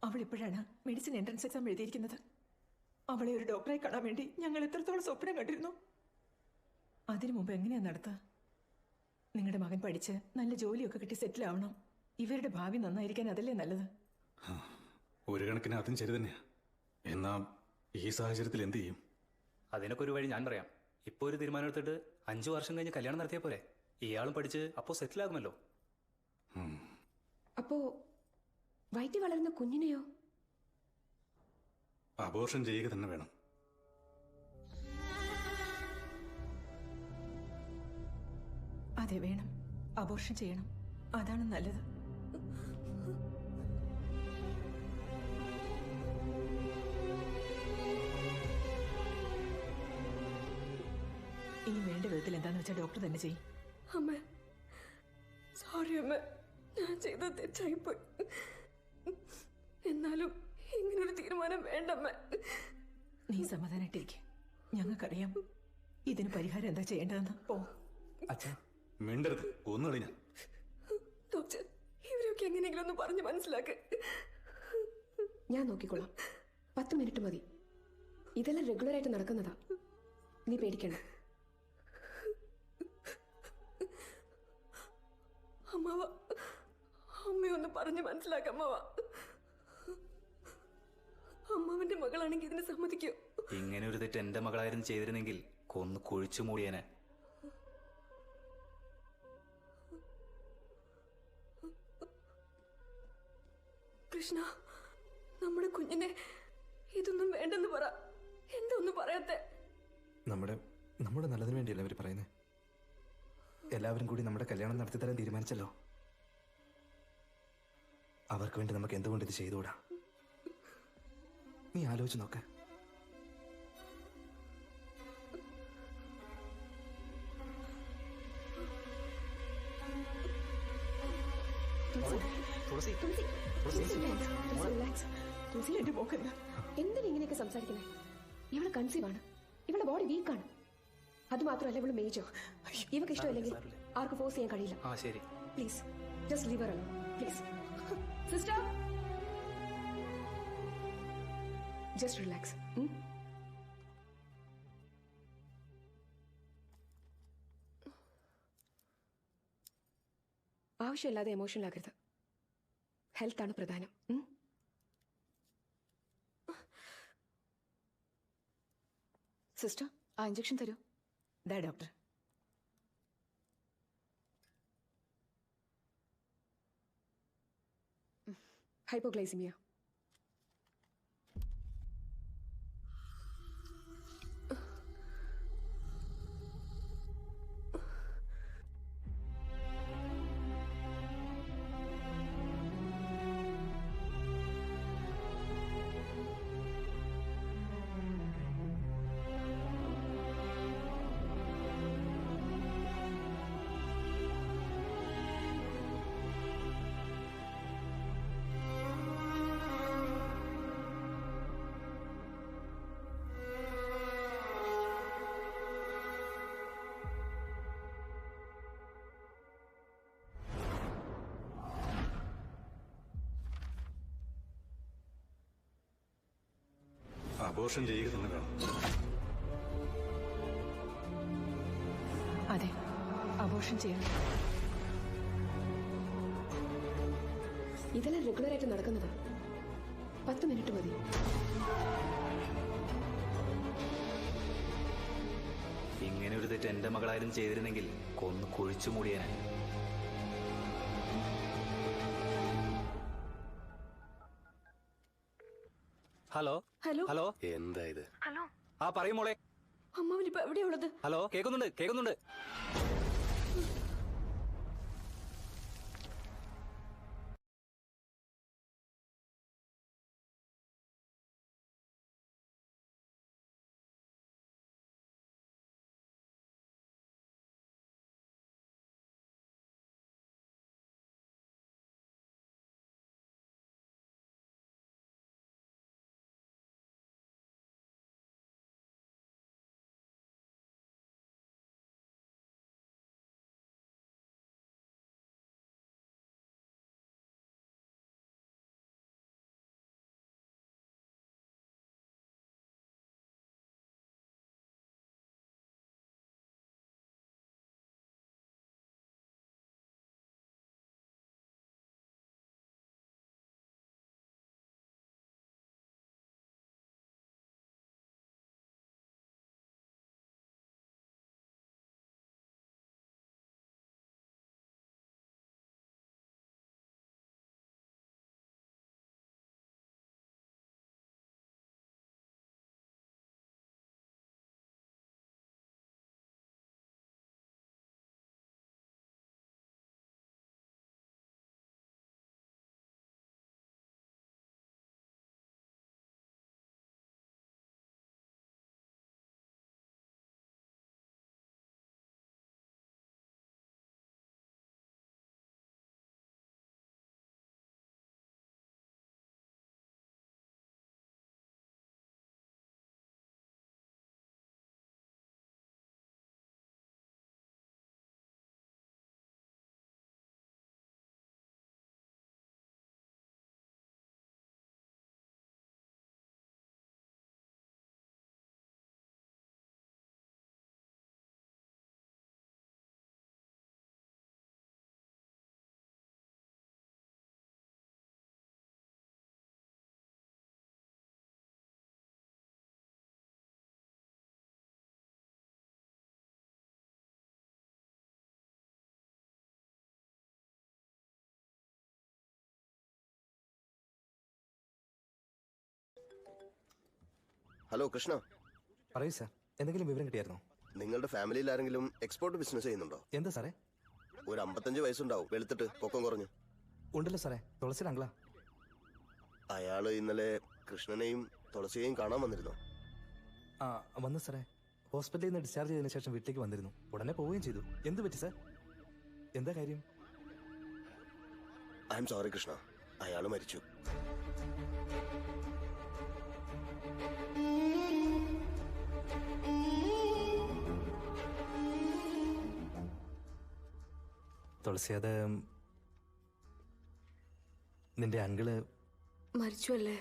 അവൾ ഇപ്പോഴാണ് മെഡിസിൻ എൻട്രൻസ് എക്സാം എഴുതിയിരിക്കുന്നത്. അവളെ ഒരു ഡോക്ടറെ കാണാൻ വേണ്ടി ഞങ്ങൾ എത്രത്തോളം സ്വപ്നം കണ്ടിരുന്നു. അതിനു മുമ്പ് എങ്ങനെയാ നടത്തുക? നിങ്ങളുടെ മകൻ പഠിച്ച് നല്ല ജോലിയൊക്കെ കിട്ടി സെറ്റിൽ ആവണം. ഇവരുടെ ഭാവി നന്നായിരിക്കാൻ അതല്ലേ നല്ലത്? ഒരു കണക്കിന് അതും ശരി തന്നെയാ. എന്നാ ഈ സാഹചര്യത്തിൽ എന്ത് ചെയ്യും? അതിനൊക്കെ ഒരു വഴി ഞാൻ പറയാം. ഇപ്പോൾ ഒരു തീരുമാനം എടുത്തിട്ട് 5 വർഷം കഴിഞ്ഞ് കല്യാണം നടത്തിയാൽ പോരെ? ഇയാളും പഠിച്ച് അപ്പോൾ സെറ്റിലാകുമല്ലോ. അപ്പോ വയറ്റിൽ വളരുന്ന കുഞ്ഞിനെയോ? അബോർഷൻ ചെയ്യുക തന്നെ വേണം. അതെ വേണം, അബോർഷൻ ചെയ്യണം, അതാണ് നല്ലത്. ഇനി വേണ്ട വിധത്തിൽ എന്താന്ന് വെച്ചാൽ ഡോക്ടർ തന്നെ ചെയ്യും. അമ്മ സോറി അമ്മ, ഞാൻ ചെയ്ത തെറ്റായിപ്പോയി. എന്നാലും ഇങ്ങനൊരു തീരുമാനം വേണ്ടമ്മ. നീ സമാധാനായിട്ടിരിക്കെ, ഞങ്ങൾക്കറിയാം ഇതിന് പരിഹാരം എന്താ ചെയ്യേണ്ടതെന്ന്. പോ. മിണ്ടരുത്, കൊന്നുകളി ഞാൻ. ഡോക്ടർ, ഇവരൊക്കെ എങ്ങനെയെങ്കിലും ഒന്ന് പറഞ്ഞ് മനസ്സിലാക്ക്. ഞാൻ നോക്കിക്കോളാം, 10 മിനിറ്റ് മതി. ഇതെല്ലാം റെഗുലറായിട്ട് നടക്കുന്നതാ, നീ പേടിക്കണ്ട. അമ്മാവ, അമ്മയൊന്ന് പറഞ്ഞ് മനസ്സിലാക്കമ്മാവ. അമ്മാവന്റെ മകളാണെങ്കിൽ ഇതിന് സമ്മതിക്കോ? ഇങ്ങനെ ഒരു തെറ്റ് എന്റെ മകളായിരുന്നു ചെയ്തിരുന്നെങ്കിൽ കൊന്ന് കുഴിച്ചു മൂടിയനെ. കൃഷ്ണ, നമ്മുടെ കുഞ്ഞിനെ ഇതൊന്നും വേണ്ടെന്ന് പറ. എന്താ ഒന്നും പറയാത്തെ? നമ്മുടെ നല്ലതിന് വേണ്ടിയല്ലേ അവർ പറയുന്നത്. എല്ലാവരും കൂടി നമ്മുടെ കല്യാണം നടത്തി തരാൻ തീരുമാനിച്ചല്ലോ. അവർക്ക് വേണ്ടി നമുക്ക് എന്തുകൊണ്ട് ഇത് ചെയ്തുകൂടാ? നീ ആലോചിച്ച് നോക്ക്. എന്തിനാ ഇങ്ങനെയൊക്കെ സംസാരിക്കണേ? ഇവള് കൺസീവ് ആണ്, ഇവളുടെ ബോഡി വീക്കാണ്. അത് മാത്രമല്ല ഇവള് മേജോ. ഇവക്ക് ഇഷ്ടമില്ലെങ്കിൽ ആർക്ക് ഫോഴ്സ് ചെയ്യാൻ കഴിയില്ല. ശരി, please just leave Har alone please. Sister, just relax. ആവശ്യമില്ലാതെ എമോഷണൽ ആകരുത്. ഹെൽത്താണ് പ്രധാനം. സിസ്റ്റർ, ആ ഇഞ്ചക്ഷൻ തരൂ. ദാ ഡോക്ടർ. ഹൈപ്പോഗ്ലൈസിമിയ. അബോർഷൻ ചെയ്യുക തന്നെ വേണം. അതെ, അബോർഷൻ ചെയ്യണം. ഇതെല്ലാം റെഗുലറായിട്ട് നടക്കുന്നതാ, 10 മിനിറ്റ് മതി. ഇങ്ങനെ ഒരു തെറ്റ് എന്റെ മകളായിരുന്നു ചെയ്തിരുന്നെങ്കിൽ കൊന്ന് കുഴിച്ചു മൂടിയനെ. ഹലോ ഹലോ ഹലോ, എന്താ ഇത്? ഹലോ, പറയും മോളെ. അമ്മാവനിപ്പോ എവിടെയുള്ളത്? ഹലോ, കേൾക്കുന്നുണ്ട്. ഹലോ കൃഷ്ണ, പറയൂ സാർ, എന്തെങ്കിലും വിവരം കിട്ടിയായിരുന്നോ? നിങ്ങളുടെ ഫാമിലിയിൽ ആരെങ്കിലും എക്സ്പോർട്ട് ബിസിനസ് ചെയ്യുന്നുണ്ടോ? എന്താ സാറേ? ഒരു 55 വയസ്സുണ്ടാവും, വെളുത്തിട്ട് പൊക്കം കുറഞ്ഞു. ഉണ്ടല്ലോ സാറേ, തുളസിയുടെ അങ്കിളാ. അയാള് ഇന്നലെ കൃഷ്ണനെയും തുളസിയെയും കാണാൻ വന്നിരുന്നോ? ആ വന്നു സാറേ. ഹോസ്പിറ്റലിൽ നിന്ന് ഡിസ്ചാർജ് ചെയ്തതിനു ശേഷം വീട്ടിലേക്ക് വന്നിരുന്നു. ഉടനെ പോവുകയും ചെയ്തു. എന്ത് പറ്റി സാർ? എന്താ കാര്യം? ഐ എം സോറി കൃഷ്ണ, അയാൾ മരിച്ചു. തുളസി, അത് നിന്റെ അങ്കിള് മരിച്ചു അല്ലേ?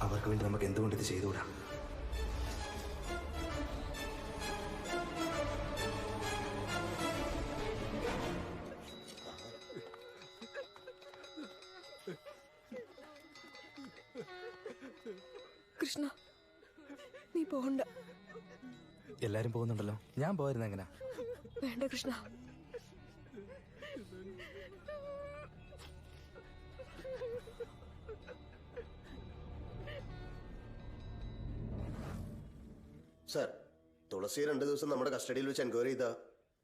അവർക്ക് വേണ്ടി നമുക്ക് എന്തുകൊണ്ട് ഇത് ചെയ്തുകൂടാ? കൃഷ്ണ, നീ പോകണ്ട. എല്ലാരും പോകുന്നുണ്ടല്ലോ, ഞാൻ പോയിരുന്ന എങ്ങനാ? വേണ്ട കൃഷ്ണ. സർ, തുളസിയെ 2 ദിവസം നമ്മുടെ കസ്റ്റഡിയിൽ വെച്ച് എൻക്വയറി ചെയ്താൽ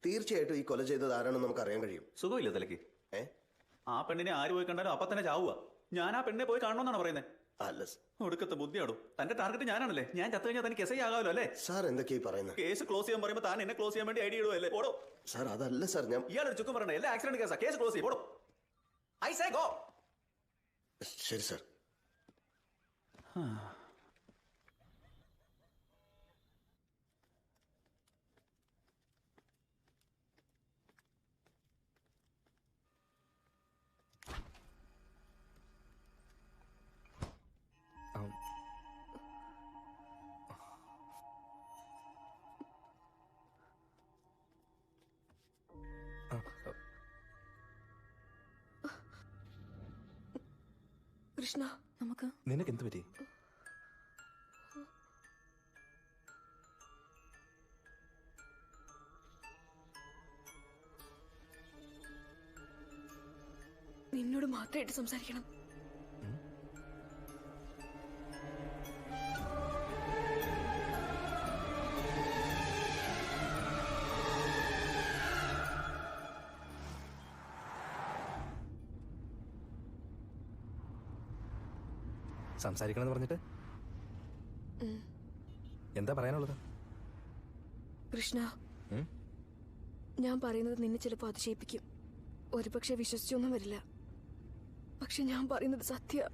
തീർച്ചയായിട്ടും ഈ കൊല ചെയ്തത് ആരാണെന്ന് നമുക്ക് അറിയാൻ കഴിയും. സുഖമില്ല തലയ്ക്ക്? ആ പെണ്ണിനെ ആര് പോയി കണ്ടാലും അപ്പൊ തന്നെ ചാവുക. ഞാൻ ആ പെണ്ണിനെ പോയി കാണണമെന്നാണ് പറയുന്നത്. അല്ല ഒടുക്കത്തെ ബുദ്ധിയാടും. തന്റെ ടാർഗറ്റ് ഞാനാണല്ലേ? ഞാൻ ചത്തു കഴിഞ്ഞാൽ തനിക്ക് എസ് ഐ ആകാമല്ലോ അല്ലേ? സാർ എന്തൊക്കെയായി പറയുന്നത്? കേസ് ക്ലോസ് ചെയ്യാൻ പറയുമ്പോൾ താൻ എന്നെ ക്ലോസ് ചെയ്യാൻ വേണ്ടി ഐഡിയ ഇടുവല്ലേ? പോടോ. സാർ അതല്ല സാർ, ഞാൻ ഇയാളൊരു ചുക്കും പറയണേ. എല്ലാ ആക്സിഡന്റ് കേസാ. കേസ് ക്ലോസ് ചെയ്യും. പോടോ. I say go. ശരി സാർ. കൃഷ്ണ, നമുക്ക് നിനക്ക് എന്ത് പറ്റി? നിന്നോട് മാത്രമായിട്ട് സംസാരിക്കണം. സംസാരിക്കണമെന്ന് പറഞ്ഞിട്ട് എന്താ പറയാനുള്ളത്? കൃഷ്ണ, ഞാൻ പറയുന്നത് നിന്നെ ചിലപ്പോൾ അതിശയിപ്പിക്കും. ഒരുപക്ഷെ വിശ്വസിച്ചൊന്നും വരില്ല. പക്ഷെ ഞാൻ പറയുന്നത് സത്യ.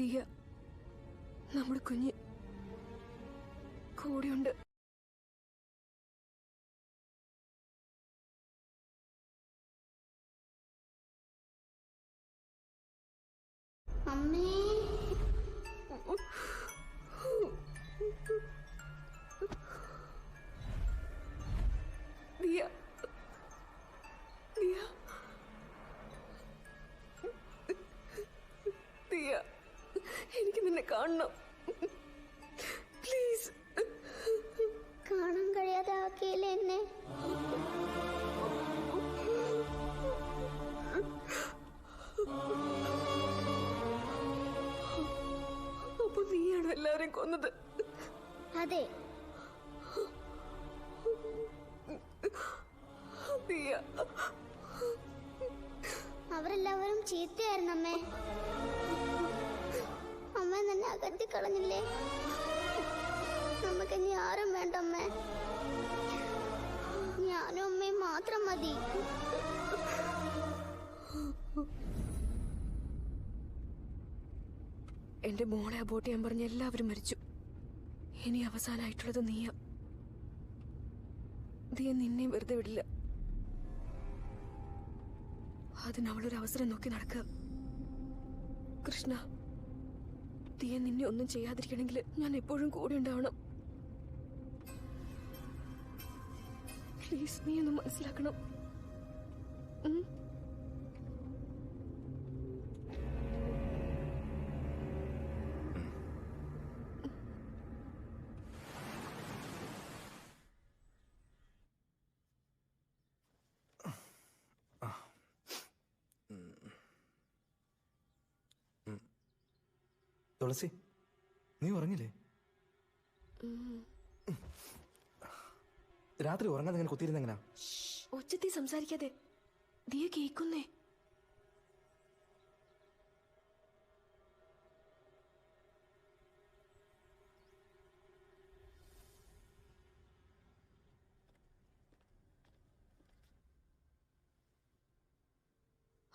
ദിയ, നമ്മുടെ കുഞ്ഞ് കൂടെയുണ്ട്. അമ്മേ, ദിയ, ദിയ, ദിയ, എനിക്ക് നിന്നെ കാണണം. പ്ലീസ്. കാണാൻ കഴിയാതെ ആക്കിയില്ലേ എന്നെ? അപ്പൊ നീയാണോ എല്ലാവരെയും കൊന്നത്? അതെ. ദിയ, അവരെല്ലാവരും ചീത്തയായിരുന്നു അമ്മേ. അമ്മ തന്നെ അകറ്റി കളഞ്ഞില്ലേ? നമുക്ക് ഇനി ആരും വേണ്ട അമ്മേ. ഞാനും അമ്മയും മാത്രം മതി. എന്റെ മോളെ അബോട്ട് ചെയ്യാൻ പറഞ്ഞ എല്ലാവരും മരിച്ചു. ഇനി അവസാനമായിട്ടുള്ളത് നീയാ. ദിയ നിന്നെ വെറുതെ വിടില്ല. അതിനവളൊരു അവസരം നോക്കി നടക്കുക. കൃഷ്ണ, ദിയ നിന്നെ ഒന്നും ചെയ്യാതിരിക്കണമെങ്കിൽ ഞാൻ എപ്പോഴും കൂടെ ഉണ്ടാവണം. പ്ലീസ് നീ ഒന്ന് മനസ്സിലാക്കണം. തുളസി, നീ ഉറങ്ങില്ലേ? രാത്രി ഉറങ്ങാതെ ഇങ്ങനെ കുത്തിയിരുന്ന എങ്ങനാ? ഒച്ചത്തിൽ സംസാരിക്കാതെ, ദിയ കേൾക്കുന്നേ.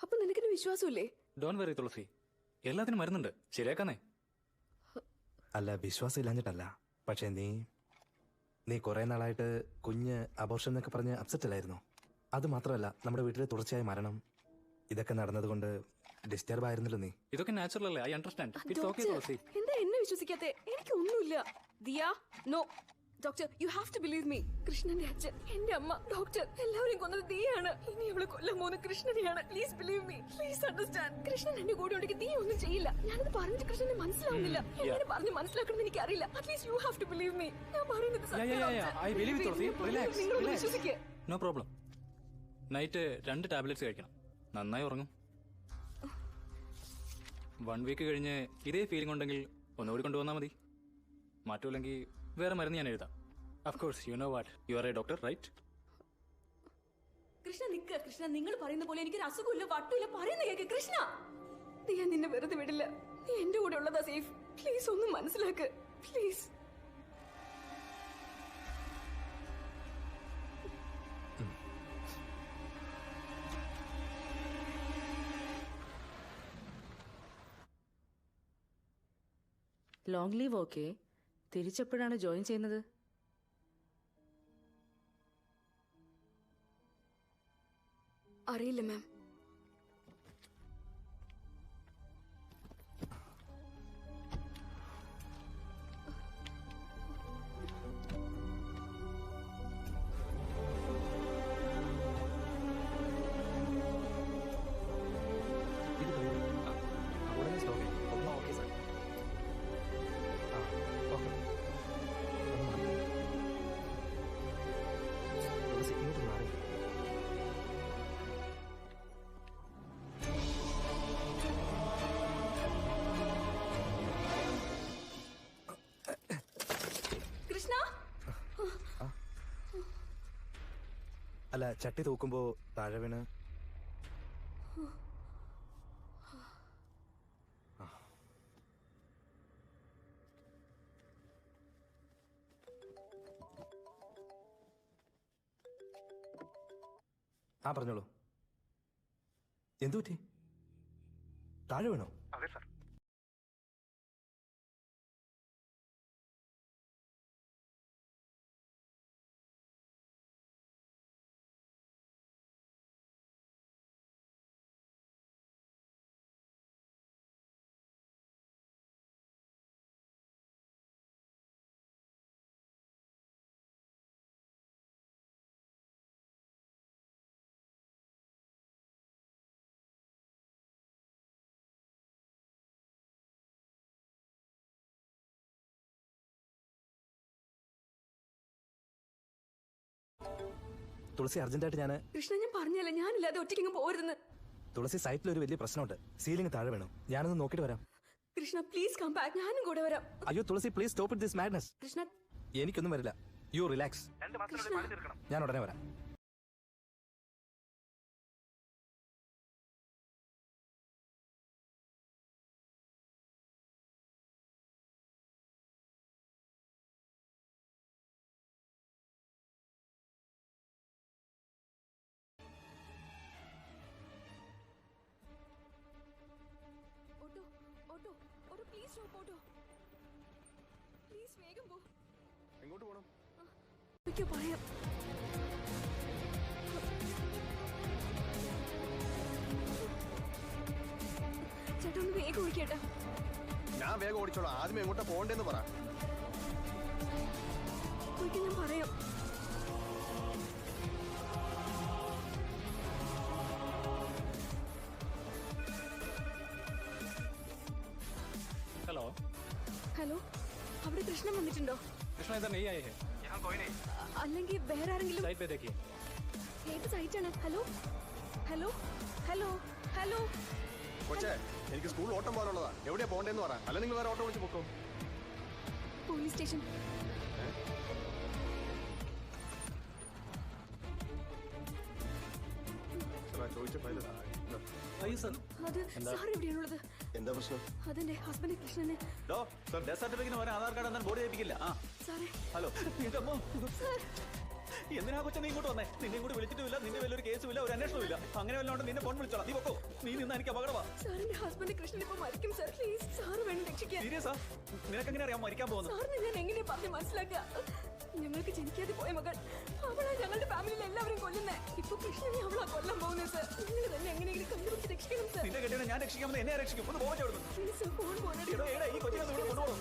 അപ്പൊ നിനക്കെന്നെ വിശ്വാസമില്ലേ? ഡോണ്ട് വെറി തുളസി, എല്ലാത്തിനും മരുന്നുണ്ട്, ശരിയാക്കാന്നേ. അല്ല, വിശ്വാസം ഇല്ലാഞ്ഞിട്ടല്ല. പക്ഷെ നീ കുറെ നാളായിട്ട് കുഞ്ഞ് അബോർഷൻ എന്നൊക്കെ പറഞ്ഞ് അപ്സെറ്റ് അല്ലായിരുന്നോ? അത് മാത്രമല്ല, നമ്മുടെ വീട്ടിലെ തുടർച്ചയായ മരണം ഇതൊക്കെ നടന്നതുകൊണ്ട് ഡിസ്റ്റർബ് ആയിരുന്നല്ലോ നീ. ഇതൊക്കെ നാച്ചുറൽ അല്ലേ? I understand. It's okay Thulasi. എന്താ എന്നെ വിശ്വസിക്കാത്തെ? എനിക്കൊന്നുമില്ല. Diya, no doctor, you have to believe me. കൃഷ്ണന്റെ അച്ഛൻ, എന്റെ അമ്മ, ഡോക്ടർ എല്ലാവരെയും കൊന്നത് ദിയാണ്. ഇനി അവളെ കൊല്ലാൻ പോകുന്ന കൃഷ്ണനെയാണ്. Please believe me, please understand. Krishnan എന്റെ കൂടെ ഉണ്ടെങ്കിൽ ദിയ ഒന്നും ചെയ്യില്ല. ഞാനത് പറഞ്ഞിട്ട് കൃഷ്ണനെ മനസ്സിലാവുന്നില്ല. എങ്ങനെ പറഞ്ഞ് മനസ്സിലാക്കണമെന്ന് എനിക്ക് അറിയില്ല. At least you have to believe me. ഞാൻ പറയുന്നത് നിങ്ങൾ വിശ്വസിക്കുക. No problem. നൈറ്റ് 2 ടാബ്ലറ്റ്സ് കഴിക്കണം. നന്നായി ഉറങ്ങും. 1 വീക്ക് കഴിഞ്ഞ് ഇതേ ഫീലിംഗ് ഉണ്ടെങ്കിൽ ഒന്നുകൂടി കൊണ്ടുവന്നാൽ മതി. മാറ്റമില്ലെങ്കിൽ വേറെ മരുന്ന് ഞാൻ എഴുതാം. Of course you know what, you are a doctor, right? Krishna നിക്ക്. കൃഷ്ണ, നിങ്ങൾ പറയുന്ന പോലെ എനിക്കൊരു അസുഖമില്ല, വട്ടുമില്ല. പറയുന്ന കേക്ക് കൃഷ്ണ. ഞാൻ നിന്നെ വെറുതെ വിടില്ല. നീ എന്റെ കൂടെ ഉള്ളതാ സേഫ്. പ്ലീസ് ഒന്ന് മനസ്സിലാക്ക്, പ്ലീസ്. Long leave okay. തിരിച്ചെപ്പോഴാണ് ജോയിൻ ചെയ്യുന്നത്? അറിയില്ല മാം. അല്ല, ചട്ടി തൂക്കുമ്പോ താഴെ വീണ്. ആ പറഞ്ഞോളൂ. എന്തു പറ്റി? താഴെ വീണോ? അതെ സാർ. തുളസി, അർജന്റായിട്ട് ഞാൻ കൃഷ്ണ, ഞാൻ പറഞ്ഞല്ലേ ഞാനില്ലാതെ ഒറ്റയ്ക്ക് പോരുന്ന്. തുളസി, സൈറ്റിൽ ഒരു വലിയ പ്രശ്നമുണ്ട്. സീലിംഗ് താഴെ വീണു. ഞാനൊന്ന് നോക്കിയിട്ട് വരാം. Krishna please come back. ഞാനും കൂടെ വരാം. അയ്യോ Thulasi, please stop it this madness. Krishna, എനിക്കൊന്നും വരില്ല. You relax. ഞാൻ ഉടനെ വരാം. എങ്ങോട്ട് പോകണം? പറയാം. ചേട്ടാ ഒന്ന് വേഗം ഓടിക്കേട്ടാ. ഞാൻ വേഗം ഓടിച്ചോളാം. ആദ്യം എങ്ങോട്ടാ പോകണ്ടേന്ന് പറ. ഞാൻ പറയാം. ഹലോ, അവിടെ കൃഷ്ണൻ വന്നിട്ടുണ്ടോ? कृष्णा इधर नहीं आए हैं। यहाँ कोई नहीं। അല്ലെങ്കിൽ വേറെ ആരെങ്കിലും? साइड पे देखिए। ഏത് സൈറ്റാണ്? Hello hello hello hello. കൊച്ചേ, എനിക്ക് സ്കൂൾ ഓട്ടം പോകാനുള്ളതാ. എവിടെയാ പോകേണ്ടതെന്ന് പറ, അല്ല നിങ്ങൾ വേറെ ഓട്ടോ വിളിച്ച് പൊക്കോ. Police station. ചോദിച്ച ഫയൽ आइए सर। അത് സാർ എവിടെയാണുള്ളത്? എന്താ പ്രശ്നം? അതെന്റെ ഹസ്ബൻഡ് കൃഷ്ണന്. ഡെത്ത് സർട്ടിഫിക്കറ്റിന് വരെ ആധാർ കാർഡ് എന്നാൽ ബോർഡ് ചെയ്യിപ്പിക്കില്ല. ആ സാറേ. ഹലോ. സാർ എന്തിനാ കൊച്ചു നീ ഇങ്ങോട്ട് വന്നേ? നിന്നെ ഇങ്ങോട്ട് വിളിച്ചിട്ടുമില്ല, നിന്റെ വലിയൊരു കേസും ഇല്ല, ഒരു അന്വേഷണവും ഇല്ല. അങ്ങനെ വല്ലോണ്ട് നിന്നെ ഫോൺ വിളിച്ചോളാം. നീ പൊക്കോ. നീ നിന്ന് എനിക്ക് അപകടമാ. സാറിന്റെ ഹസ്ബൻഡ് കൃഷ്ണൻ ഇപ്പൊ മരിക്കും സാർ. പ്ലീസ് സാർ വേണം രക്ഷിക്കാൻ. സീരിയസാ? നിനക്കെങ്ങനെ അറിയാം മരിക്കാൻ പോകുന്നു? സാറിന് ഞാൻ എങ്ങനെയാ പറഞ്ഞ് മനസ്സിലാക്കുക? ഞങ്ങൾക്ക് ജനിക്കാതെ പോയ മകൾ, അവളാ ഞങ്ങളുടെ ഫാമിലിയിൽ എല്ലാവരും കൊല്ലുന്നേ. ഇപ്പൊ കൃഷ്ണനെ അവളാ കൊല്ലാൻ പോകുന്നത് സാർ. നിങ്ങൾ തന്നെ എങ്ങനെയെങ്കിലും കണ്ടുപിടിച്ച് രക്ഷിക്കണം സാർ. നിന്റെ കെട്ടിനെ ഞാൻ രക്ഷിക്കാമെന്ന് എന്നെ രക്ഷിക്കും. ഒന്ന് പോകാൻ ചോദിക്കുന്നു. പ്ലീസ് ഫോൺ പോലെ ഈ കൊച്ചിനെ ഇവിടെ കൊണ്ടുപോകും.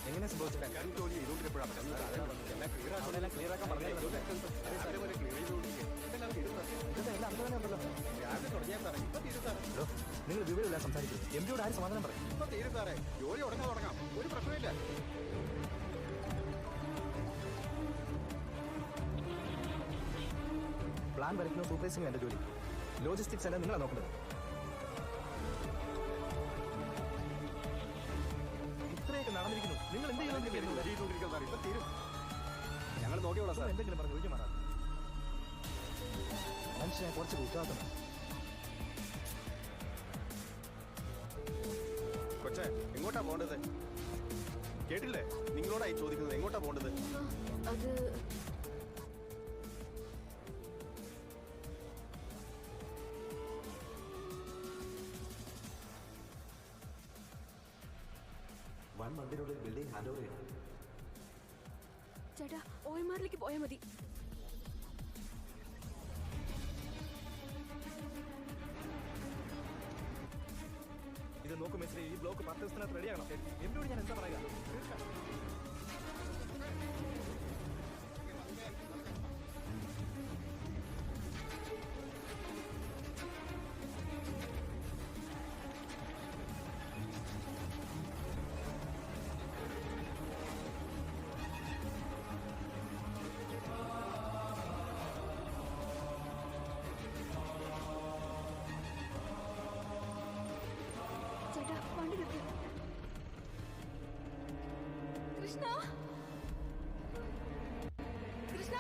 എങ്ങനെ സംഭവിച്ചത്? ജോലി ചെയ്തുകൊണ്ടിരിപ്പോഴാണ് ക്ലിയർ ആക്കാൻ പറഞ്ഞത്. നിങ്ങൾ വിവരമില്ല സംസാരിക്കും. എംപിയോട് ആരും സമാധാനം പറയും. ഇപ്പൊ തീരും സാറേ, ജോലി തുടങ്ങാം, ഒരു പ്രശ്നമില്ല. പ്ലാൻ വരയ്ക്കുന്ന സൂപ്പർവൈസിംഗ് എന്റെ ജോലി. ലോജിസ്റ്റിക്സ് എല്ലാം നിങ്ങളാണ് നോക്കുന്നത്. ഇത്രയൊക്കെ നടന്നിരിക്കുന്നു. നിങ്ങൾ എന്തെങ്കിലും സാർ ഇപ്പൊ തീരും. ഞങ്ങൾ നോക്കിയോളാം സാർ. എന്തെങ്കിലും പറഞ്ഞു ഒഴിഞ്ഞു മാറാം. മനുഷ്യനെ കുറച്ച് ഉത്തരവാദിത്തം. കൊച്ചേ, എങ്ങോട്ടാ പോകേണ്ടത്? കേട്ടില്ലേ? നിങ്ങളോടായി ചോദിക്കുന്നത്, എങ്ങോട്ടാ പോകേണ്ടത്? അത് വൺ മന്തിനുള്ളിൽ ബിൽഡിംഗ് ഹാൻഡ് ഓവർ ചെയ്യണം. ചേട്ടാ OMRലേക്ക് പോയാൽ മതി. ഇത് നോക്കും മിസ്റ്റർ, ഈ ബ്ലോക്ക് 10 ദിവസത്തിനകത്ത് റെഡിയാകണം. എംപിയോട് ഞാൻ എന്താ പറയുക? ചേട്ടാ വണ്ടി നിർത്തി. കൃഷ്ണ കൃഷ്ണ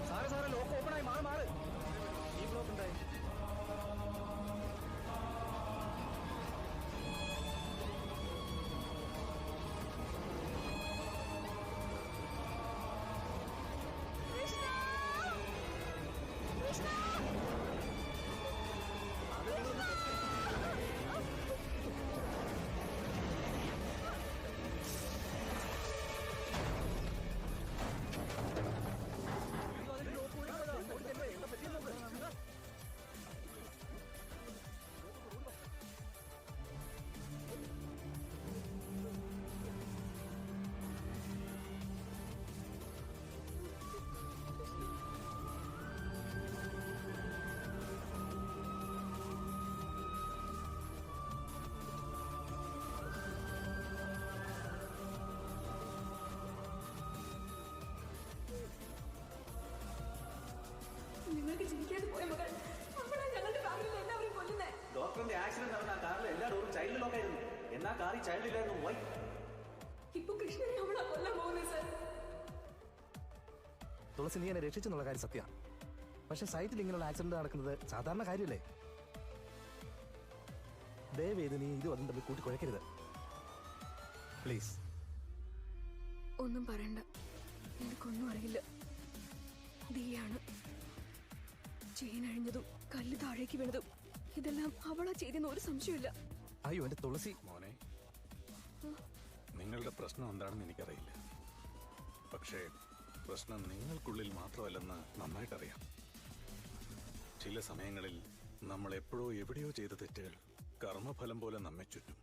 സാറേ ലോക്ക് ഓപ്പണായി. മാറ്. ഈ ബ്ലോക്ക് ഉണ്ടായി. നിങ്ങൾക്ക് ജനിക്കാതെ പോയ മകൾ, അവളാ ഞങ്ങളുടെ ഫാമിലിയിൽ എല്ലാവരും കൊല്ലുന്നേ. ഡോക്ടറിന്റെ ആക്സിഡന്റ് നടന്ന ആ കാറിൽ എല്ലാ ഡോറും ചൈൽഡ് ലോക്കായിരുന്നു. എന്നാ കാറിൽ ചൈൽഡ് ഇല്ലായിരുന്നു. വൈ? ഇപ്പൊ കൃഷ്ണനെ അവളാ കൊല്ലാൻ പോകുന്നത് സാർ. തുളസി, നീ എന്നെ രക്ഷിച്ചെന്നുള്ള കാര്യം സത്യമാണ്. പക്ഷെ സൈറ്റിൽ ഇങ്ങനെയുള്ള ആക്സിഡന്റ് നടക്കുന്നത് സാധാരണ കാര്യമല്ലേ? ദയവേത് നീ ഇതും അതും തമ്മിൽ കൂട്ടിക്കുഴക്കരുത് പ്ലീസ്. ഒന്നും പറയണ്ട, എനിക്കൊന്നും അറിയില്ല. ദീയാണ് ചെയിൻ അഴിഞ്ഞതും കല്ല് താഴേക്ക് വീണതും ഇതെല്ലാം അവളാ ചെയ്തെന്ന് ഒരു സംശയമില്ല. അയ്യോ എന്റെ തുളസി. മോനെ, നിങ്ങളുടെ പ്രശ്നം എന്താണെന്ന് എനിക്കറിയില്ല. പക്ഷേ പ്രശ്നം നിങ്ങൾക്കുള്ളിൽ മാത്രമല്ലെന്ന് നന്നായിട്ടറിയാം. ചില സമയങ്ങളിൽ നമ്മൾ എപ്പോഴോ എവിടെയോ ചെയ്ത തെറ്റുകൾ കർമ്മഫലം പോലെ നമ്മെ ചുറ്റും.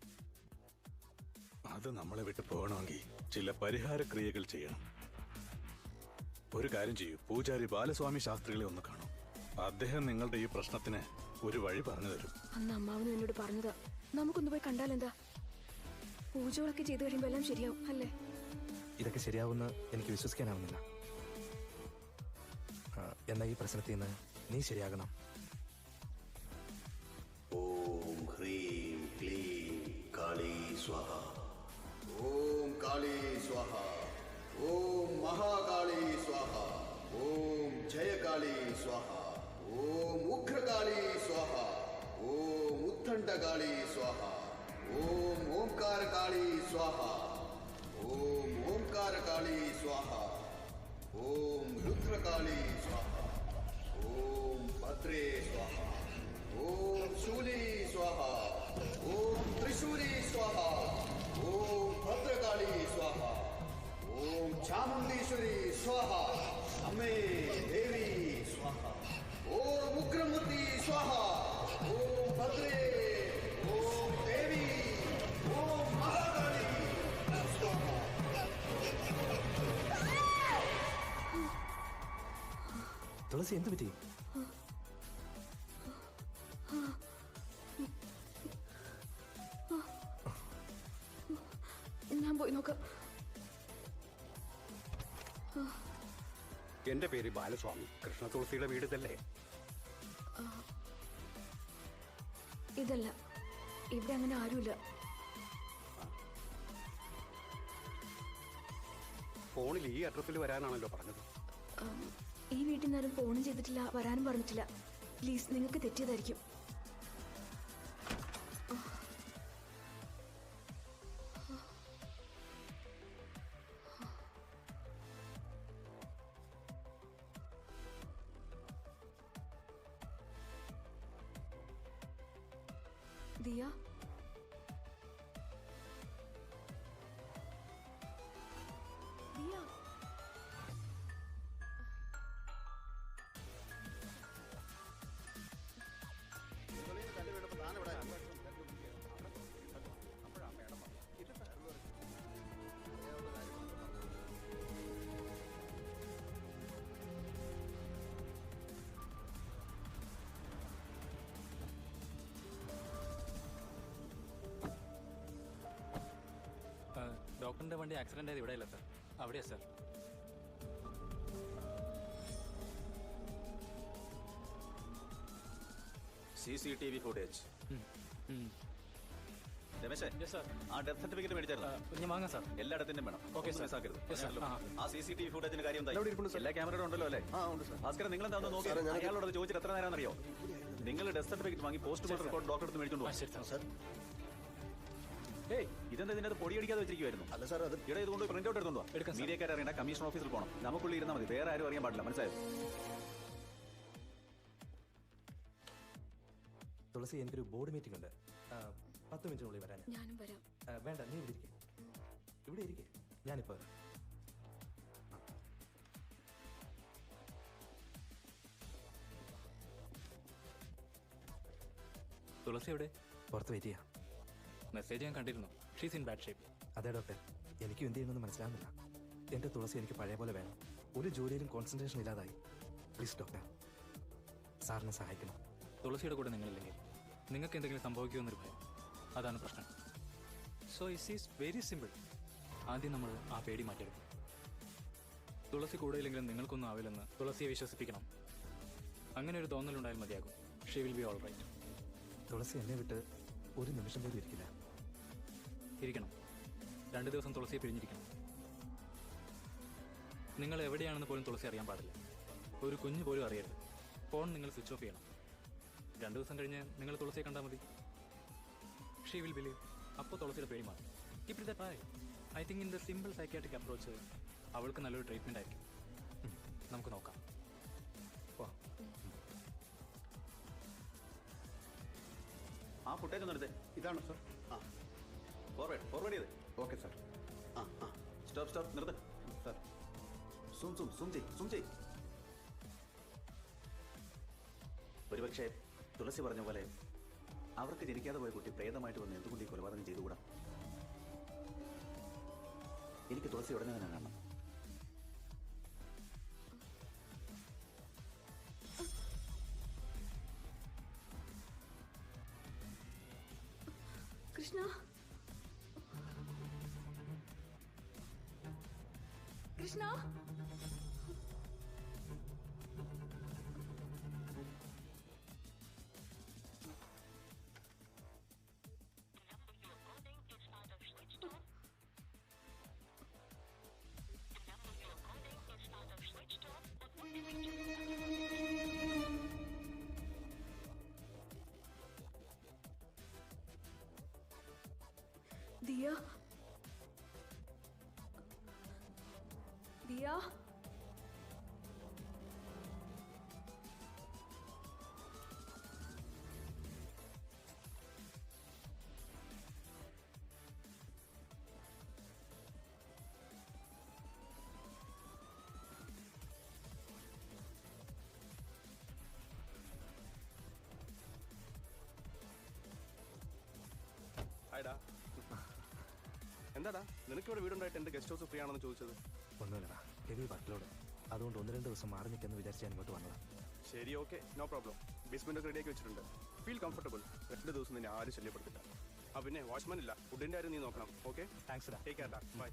അത് നമ്മളെ വിട്ടു പോകണമെങ്കിൽ ചില പരിഹാര ക്രിയകൾ ചെയ്യണം. ഒരു കാര്യം ചെയ്യൂ, പൂജാരി ബാലസ്വാമി ശാസ്ത്രികളെ ഒന്ന് കാണൂ. അദ്ദേഹം നിങ്ങളുടെ ഈ പ്രശ്നത്തിന് ഒരു വഴി പറഞ്ഞു തരും. അന്ന് അമ്മാവനും എന്നോട് പറഞ്ഞതാ, നമുക്കൊന്ന് പോയി കണ്ടാലെന്താ? പൂജകളൊക്കെ ചെയ്തു കഴിയുമ്പോൾ എല്ലാം ശരിയാവും അല്ലേ? ഇതൊക്കെ ശരിയാവുമെന്ന് എനിക്ക് വിശ്വസിക്കാനാവുന്നില്ല. എന്നാ ഈ പ്രശ്നത്തിൽ നിന്ന് നീ ശരിയാകണം. ഓം ഹ്രീം ക്ലീം കാളി സ്വാഹ. ഓം കാളി സ്വാഹ. ഓം മഹാകാളി സ്വാഹ. ഓം ജയകാളി സ്വാഹ. ഓം ഉഗ്രകാളി സ്വാഹ. ഓം ഉത്ഥണ്ഡകാളി സ്വാഹ. ഓം ഓംകാരകാളി സ്വാഹ. ഓം ഓംകാരകാളി സ്വാഹ. ഓം രുദ്രകാളി സ്വാഹ. ഓം ഭദ്രേ സ്വാഹ. ഓം ശൂലി സ്വാഹ. ഓം ത്രിശൂലി സ്വാഹ. ഓം ഭദ്രകാളി സ്വാഹ. ഓം ചാമുണ്ടീശ്വരി സ്വാഹ. അമ്മേ ദേവി സ്വാഹ. ഓം ഉഗ്രമൂർത്തി സ്വാഹ. ഓം ഭദ്രേ. ഓം ദേവി. ഓം മഹാകാളി സ്വാഹ. തുളസി എന്ത് പറ്റി? ഞാൻ പോയി നോക്കാം. എന്റെ പേര് ബാലസ്വാമി. കൃഷ്ണ തുളസിയുടെ വീട് ഇതല്ലേ? ഇതല്ല, ഇവിടെ അങ്ങനെ ആരുമില്ല. ഫോണിൽ ഈ അഡ്രസ്സിൽ വരാനാണല്ലോ പറഞ്ഞത്. ഈ വീട്ടിൽ നിന്നാരും ഫോണും ചെയ്തിട്ടില്ല, വരാനും പറഞ്ഞിട്ടില്ല. പ്ലീസ്, നിങ്ങൾക്ക് തെറ്റിയതായിരിക്കും. ദിയ, ദിയ, ഡോക്ടറിന്റെ വണ്ടി ആക്സിഡന്റ് ആയത് ഇവിടെയല്ല സാർ, അവിടെയാ സാർ. CCTV footage. രമേശേ, ആ ഡെത്ത് സർട്ടിഫിക്കറ്റ് മേടിച്ചായിരുന്നു? ഞാൻ വാങ്ങാം സാർ. എല്ലായിടത്തിനും വേണം. Okay sir. മിസ്സാക്കരുത്. Yes, sir. ആ CCTV ഫുട്ടേജിന്റെ കാര്യം എല്ലാ ക്യാമറയും ഉണ്ടല്ലോ അല്ലേ? ഭാസ്കരൻ, നിങ്ങൾ എന്താ നോക്കി അയാളോട് ചോദിച്ചിട്ട് എത്ര നേരം അറിയോ? നിങ്ങൾ ഡെത്ത് സർട്ടിഫിക്കറ്റ് വാങ്ങി പോസ്റ്റ്മോർട്ടം റിപ്പോർട്ട് ഡോക്ടറെ അടുത്ത് മേടിച്ചോണ്ട് പോകും. ഇതെന്താ ഇതിനകത്ത് പൊടിയടിക്കാതെ വെച്ചിരിക്കുവായിരുന്നു? അല്ല സാർ, അത് ഇവിടെ ഇതുകൊണ്ട് പ്രിന്റ് ഔട്ട് എടുത്തോണ്ടോ? മീഡിയക്കാർ അറിയണ്ട, കമ്മീഷൻ ഓഫീസിൽ പോകണം. നമുക്കുള്ളിൽ ഇരുന്നാൽ മതി, വേറെ ആരും അറിയാൻ പാടില്ല. മനസ്സിലായോ? തുളസി, എനിക്കൊരു ബോർഡ് മീറ്റിംഗ് ഉണ്ട്. 10 മിനിറ്റിനുള്ളിൽ വരാൻ. ഞാനും വരാം. വേണ്ട, നീ ഇവിടെ ഇരിക്കേ. ഇവിടെ ഇരിക്കേ, ഞാനിപ്പോ വരാം. തുളസി എവിടെ? പുറത്ത് വെയിറ്റ് ചെയ്യാം. മെസ്സേജ് ഞാൻ കണ്ടിരുന്നു. She's in bad shape. അതെ ഡോക്ടർ, എനിക്കും എന്ത് ചെയ്യുമെന്ന് മനസ്സിലാകുന്നില്ല. എൻ്റെ തുളസി എനിക്ക് പഴയ പോലെ വേണം. ഒരു ജോലിയിലും കോൺസെൻട്രേഷൻ ഇല്ലാതായി. പ്ലീസ് ഡോക്ടർ, സാറിനെ സഹായിക്കണം. തുളസിയുടെ കൂടെ നിങ്ങളില്ലെങ്കിൽ നിങ്ങൾക്ക് എന്തെങ്കിലും സംഭവിക്കുമെന്നൊരു ഭയം, അതാണ് പ്രശ്നം. So it is very simple. ആദ്യം നമ്മൾ ആ പേടി മാറ്റിയെടുക്കും. തുളസി കൂടെ ഇല്ലെങ്കിലും നിങ്ങൾക്കൊന്നും ആവില്ലെന്ന് തുളസിയെ വിശ്വസിപ്പിക്കണം. അങ്ങനെ ഒരു തോന്നലുണ്ടായാൽ മതിയാകും. She will be all right. Thulasi എന്നെ വിട്ട് ഒരു നിമിഷം പോലും ഇരിക്കില്ല. ഇരിക്കണം. 2 ദിവസം തുളസിയെ പിരിഞ്ഞിരിക്കണം. നിങ്ങൾ എവിടെയാണെന്ന് പോലും തുളസി അറിയാൻ പാടില്ല. ഒരു കുഞ്ഞ് പോലും അറിയരുത്. ഫോൺ നിങ്ങൾ സ്വിച്ച് ഓഫ് ചെയ്യണം. 2 ദിവസം കഴിഞ്ഞ് നിങ്ങൾ തുളസിയെ കണ്ടാൽ മതി. She will believe. അപ്പോൾ തുളസിയുടെ പേടി മാറും. Keep it that I think in the simple psychiatric approach അവൾക്ക് നല്ലൊരു ട്രീറ്റ്മെൻ്റ് ആയിരിക്കും. നമുക്ക് നോക്കാം. ആ ഫുട്ടേജ് ഒന്ന് എടുത്തേ. ഇതാണോ സാർ? ആ ഫോർവേഡ് ചെയ്ത്. Okay sir. ആ ആ സ്റ്റോപ്പ് നിർത്ത്. സാർ സൂം ചെയ്. ഒരുപക്ഷെ തുളസി പറഞ്ഞ പോലെ അവർക്ക് ജനിക്കാതെ പോയ കുട്ടി പ്രേതമായിട്ട് വന്ന് എന്തുകൊണ്ട് ഈ കൊലപാതകം ചെയ്തുകൂടാ? എനിക്ക് തുളസി ഉടനെ തന്നെ കാണണം. കൃഷ്ണ, കൃഷ്ണ, ദിയ, ദിയ, ഹായ്ഡാ. എന്താടാ നിനക്ക് ഇവിടെ വീടുണ്ടായിട്ട് എന്റെ ഗസ്റ്റ് ഹൗസ് ഫ്രീ ആണെന്ന് ചോദിച്ചത്? ഒന്നുമില്ലടാ, ഹെവി വർക്ക്ലോഡ്. അതുകൊണ്ട് 1-2 ദിവസം മാറി നിൽക്കാന്ന് വിചാരിച്ച് ഞാൻ ഇങ്ങോട്ട് വന്നതാ. ശരി, ഓക്കെ, നോ പ്രോബ്ലം. ബേസ്മെന്റ് ഒക്കെ റെഡിയാക്കി വെച്ചിട്ടുണ്ട്. Feel comfortable. 2 ദിവസം നിന്നെ ആരും ശല്യപ്പെടുത്തില്ല. ആ പിന്നെ വാച്ച്മാൻ ഇല്ല, ഫുഡിന്റെ കാര്യം നീ നോക്കണം. ഓക്കെ, താങ്ക്സ് ഡാ. ടേക്ക് കെയർ ഡാ. ബൈ.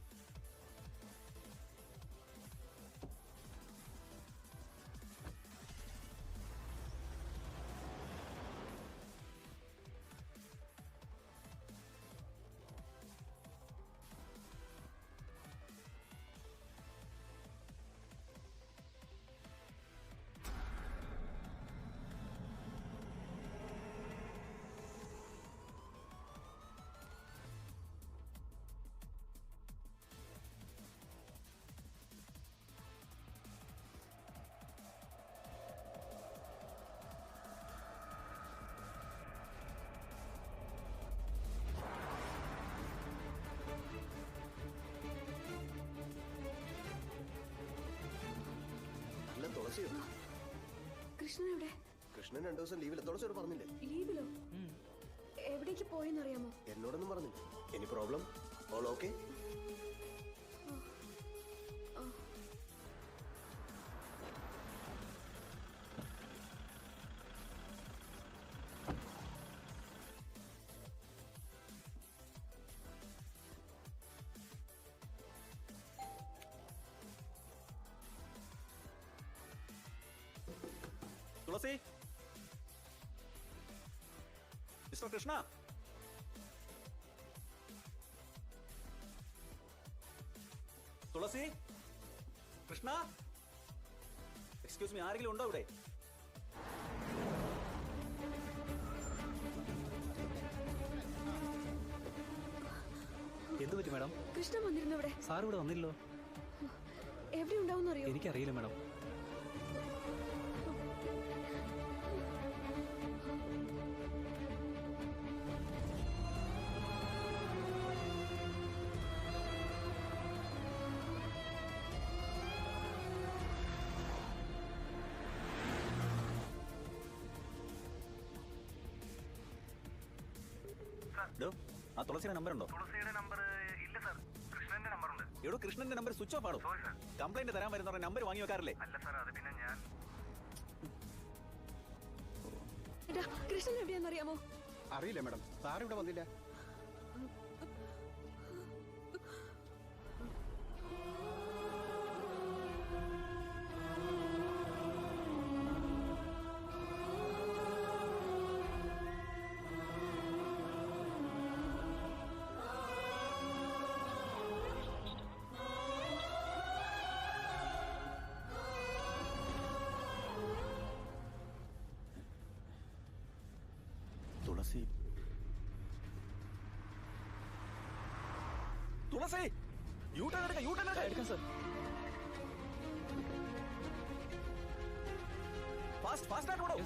അല്ല തുളസിയോ? കൃഷ്ണൻ എവിടെ? കൃഷ്ണൻ 2 ദിവസം ലീവില്ല. തുളസിയോട് പറഞ്ഞില്ലേ? ലീവിലോ? എവിടേക്ക് പോയെന്നറിയാമോ? എന്നോടൊന്നും പറഞ്ഞില്ല. Any problem? All okay? Thulasi, mister Krishna, Thulasi, Krishna, excuse me, ആരെങ്കിലും ഉണ്ടോ ഇവിടെ? എന്ത് പറ്റി മാഡം? കൃഷ്ണൻ വന്നിരുന്നു ഇവിടെ. സാർ ഇവിടെ വന്നില്ലല്ലോ. എവിടെ ഉണ്ടാവും അറിയോ? എനിക്കറിയില്ല മാഡം. ആ തുളസിയുടെ നമ്പർ ഉണ്ടോ? തുളസിയുടെ നമ്പർ ഇല്ല സാർ. കൃഷ്ണന്റെ നമ്പർ ഉണ്ട്. എടോ, കൃഷ്ണന്റെ നമ്പർ സ്വിച്ച് ഓഫ് ആണോ? കംപ്ലൈന്റ് തരാൻ വരുന്ന നമ്പർ വാങ്ങി വെക്കാറില്ലേ? അല്ല സാർ, അത് പിന്നെ ഞാൻ കൃഷ്ണൻ എവിടെയാണെന്നറിയാമോ? അറിയില്ല മാഡം. സാർ ഇവിടെ വന്നില്ല. തുളസി, തുളസി, യൂട്ടേൺ എടുക്കാം സർ. ഫാസ്റ്റ് ആയിട്ട് ഓടോ.